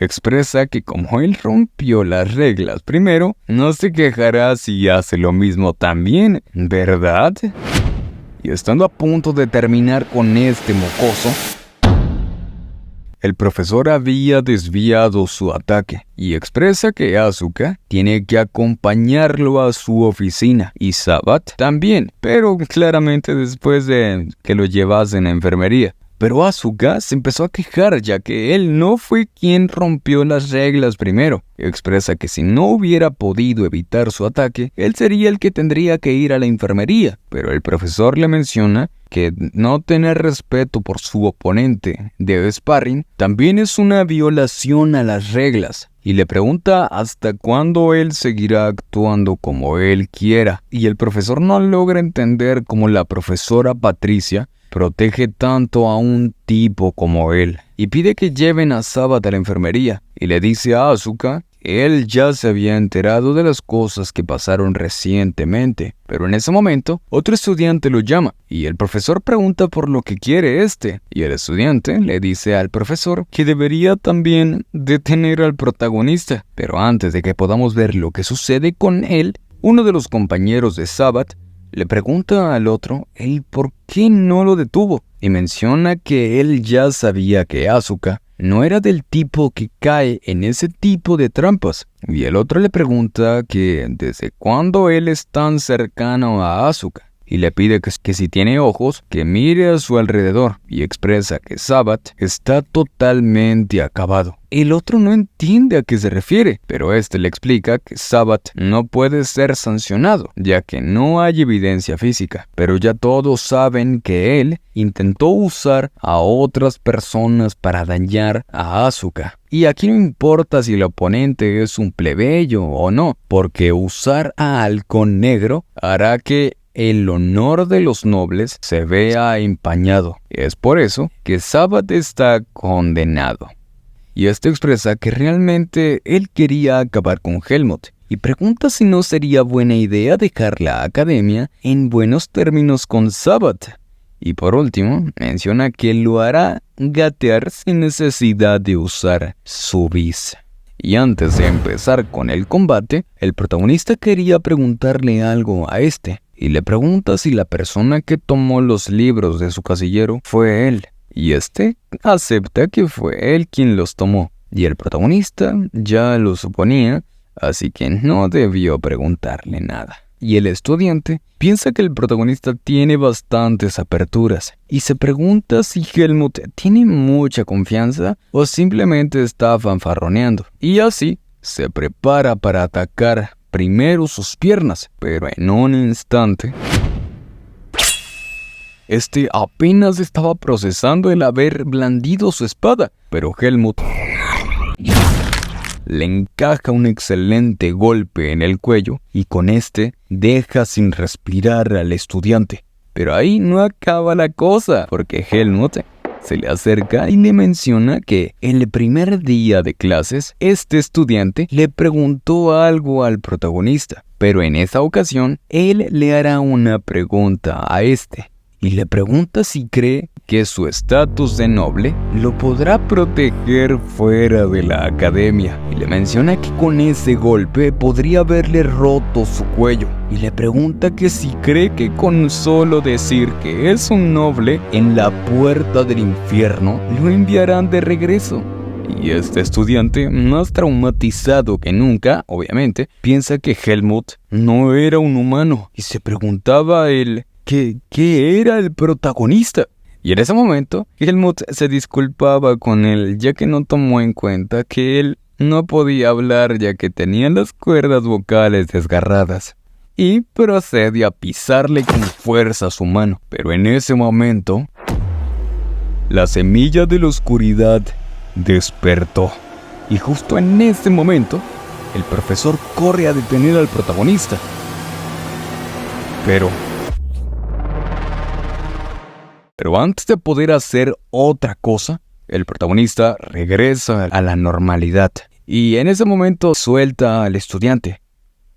expresa que como él rompió las reglas primero, no se quejará si hace lo mismo también, ¿verdad? Y estando a punto de terminar con mocoso, el profesor había desviado su ataque y expresa que Asuka tiene que acompañarlo a su oficina y Sabbath también, pero claramente después de que lo llevasen a enfermería. Pero Asuka se empezó a quejar ya que él no fue quien rompió las reglas primero. Expresa que si no hubiera podido evitar su ataque, él sería el que tendría que ir a la enfermería. Pero el profesor le menciona que no tener respeto por su oponente de sparring también es una violación a las reglas. Y le pregunta hasta cuándo él seguirá actuando como él quiera. Y el profesor no logra entender cómo la profesora Patricia protege tanto a un tipo como él, y pide que lleven a Sabbath a la enfermería, y le dice a Asuka que él ya se había enterado de las cosas que pasaron recientemente, pero en ese momento otro estudiante lo llama, y el profesor pregunta por lo que quiere y el estudiante le dice al profesor que debería también detener al protagonista, pero antes de que podamos ver lo que sucede con él, uno de los compañeros de Sabbath le pregunta al otro el por qué no lo detuvo, y menciona que él ya sabía que Asuka no era del tipo que cae en ese tipo de trampas, y el otro le pregunta que desde cuándo él es tan cercano a Asuka, y le pide que si tiene ojos, que mire a su alrededor, y expresa que Sabbath está totalmente acabado. El otro no entiende a qué se refiere, pero le explica que Sabbath no puede ser sancionado, ya que no hay evidencia física, pero ya todos saben que él intentó usar a otras personas para dañar a Asuka. Y aquí no importa si el oponente es un plebeyo o no, porque usar a Halcón Negro hará que el honor de los nobles se vea empañado. Es por eso que Sabbath está condenado. Y esto expresa que realmente él quería acabar con Helmut, y pregunta si no sería buena idea dejar la academia en buenos términos con Sabbath. Y por último, menciona que lo hará gatear sin necesidad de usar su bis. Y antes de empezar con el combate, el protagonista quería preguntarle algo a este, y le pregunta si la persona que tomó los libros de su casillero fue él. Y este acepta que fue él quien los tomó, y el protagonista ya lo suponía, así que no debió preguntarle nada. Y el estudiante piensa que el protagonista tiene bastantes aperturas y se pregunta si Helmut tiene mucha confianza o simplemente está fanfarroneando. Y así se prepara para atacar primero sus piernas, pero en un instante este apenas estaba procesando el haber blandido su espada, pero Helmut le encaja un excelente golpe en el cuello y con este deja sin respirar al estudiante. Pero ahí no acaba la cosa, porque Helmut se le acerca y le menciona que el primer día de clases este estudiante le preguntó algo al protagonista, pero en esa ocasión él le hará una pregunta a este. Y le pregunta si cree que su estatus de noble lo podrá proteger fuera de la academia. Y le menciona que con ese golpe podría haberle roto su cuello. Y le pregunta que si cree que con solo decir que es un noble en la puerta del infierno, lo enviarán de regreso. Y este estudiante, más traumatizado que nunca, obviamente, piensa que Helmut no era un humano. Y se preguntaba ¿Qué era el protagonista? Y en ese momento, Helmut se disculpaba con él, ya que no tomó en cuenta que él no podía hablar ya que tenía las cuerdas vocales desgarradas. Y procede a pisarle con fuerza su mano. Pero en ese momento, la semilla de la oscuridad despertó. Y justo en ese momento, el profesor corre a detener al protagonista. Pero antes de poder hacer otra cosa, el protagonista regresa a la normalidad. Y en ese momento suelta al estudiante.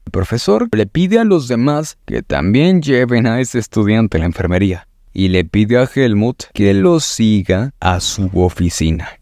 El profesor le pide a los demás que también lleven a ese estudiante a la enfermería. Y le pide a Helmut que lo siga a su oficina.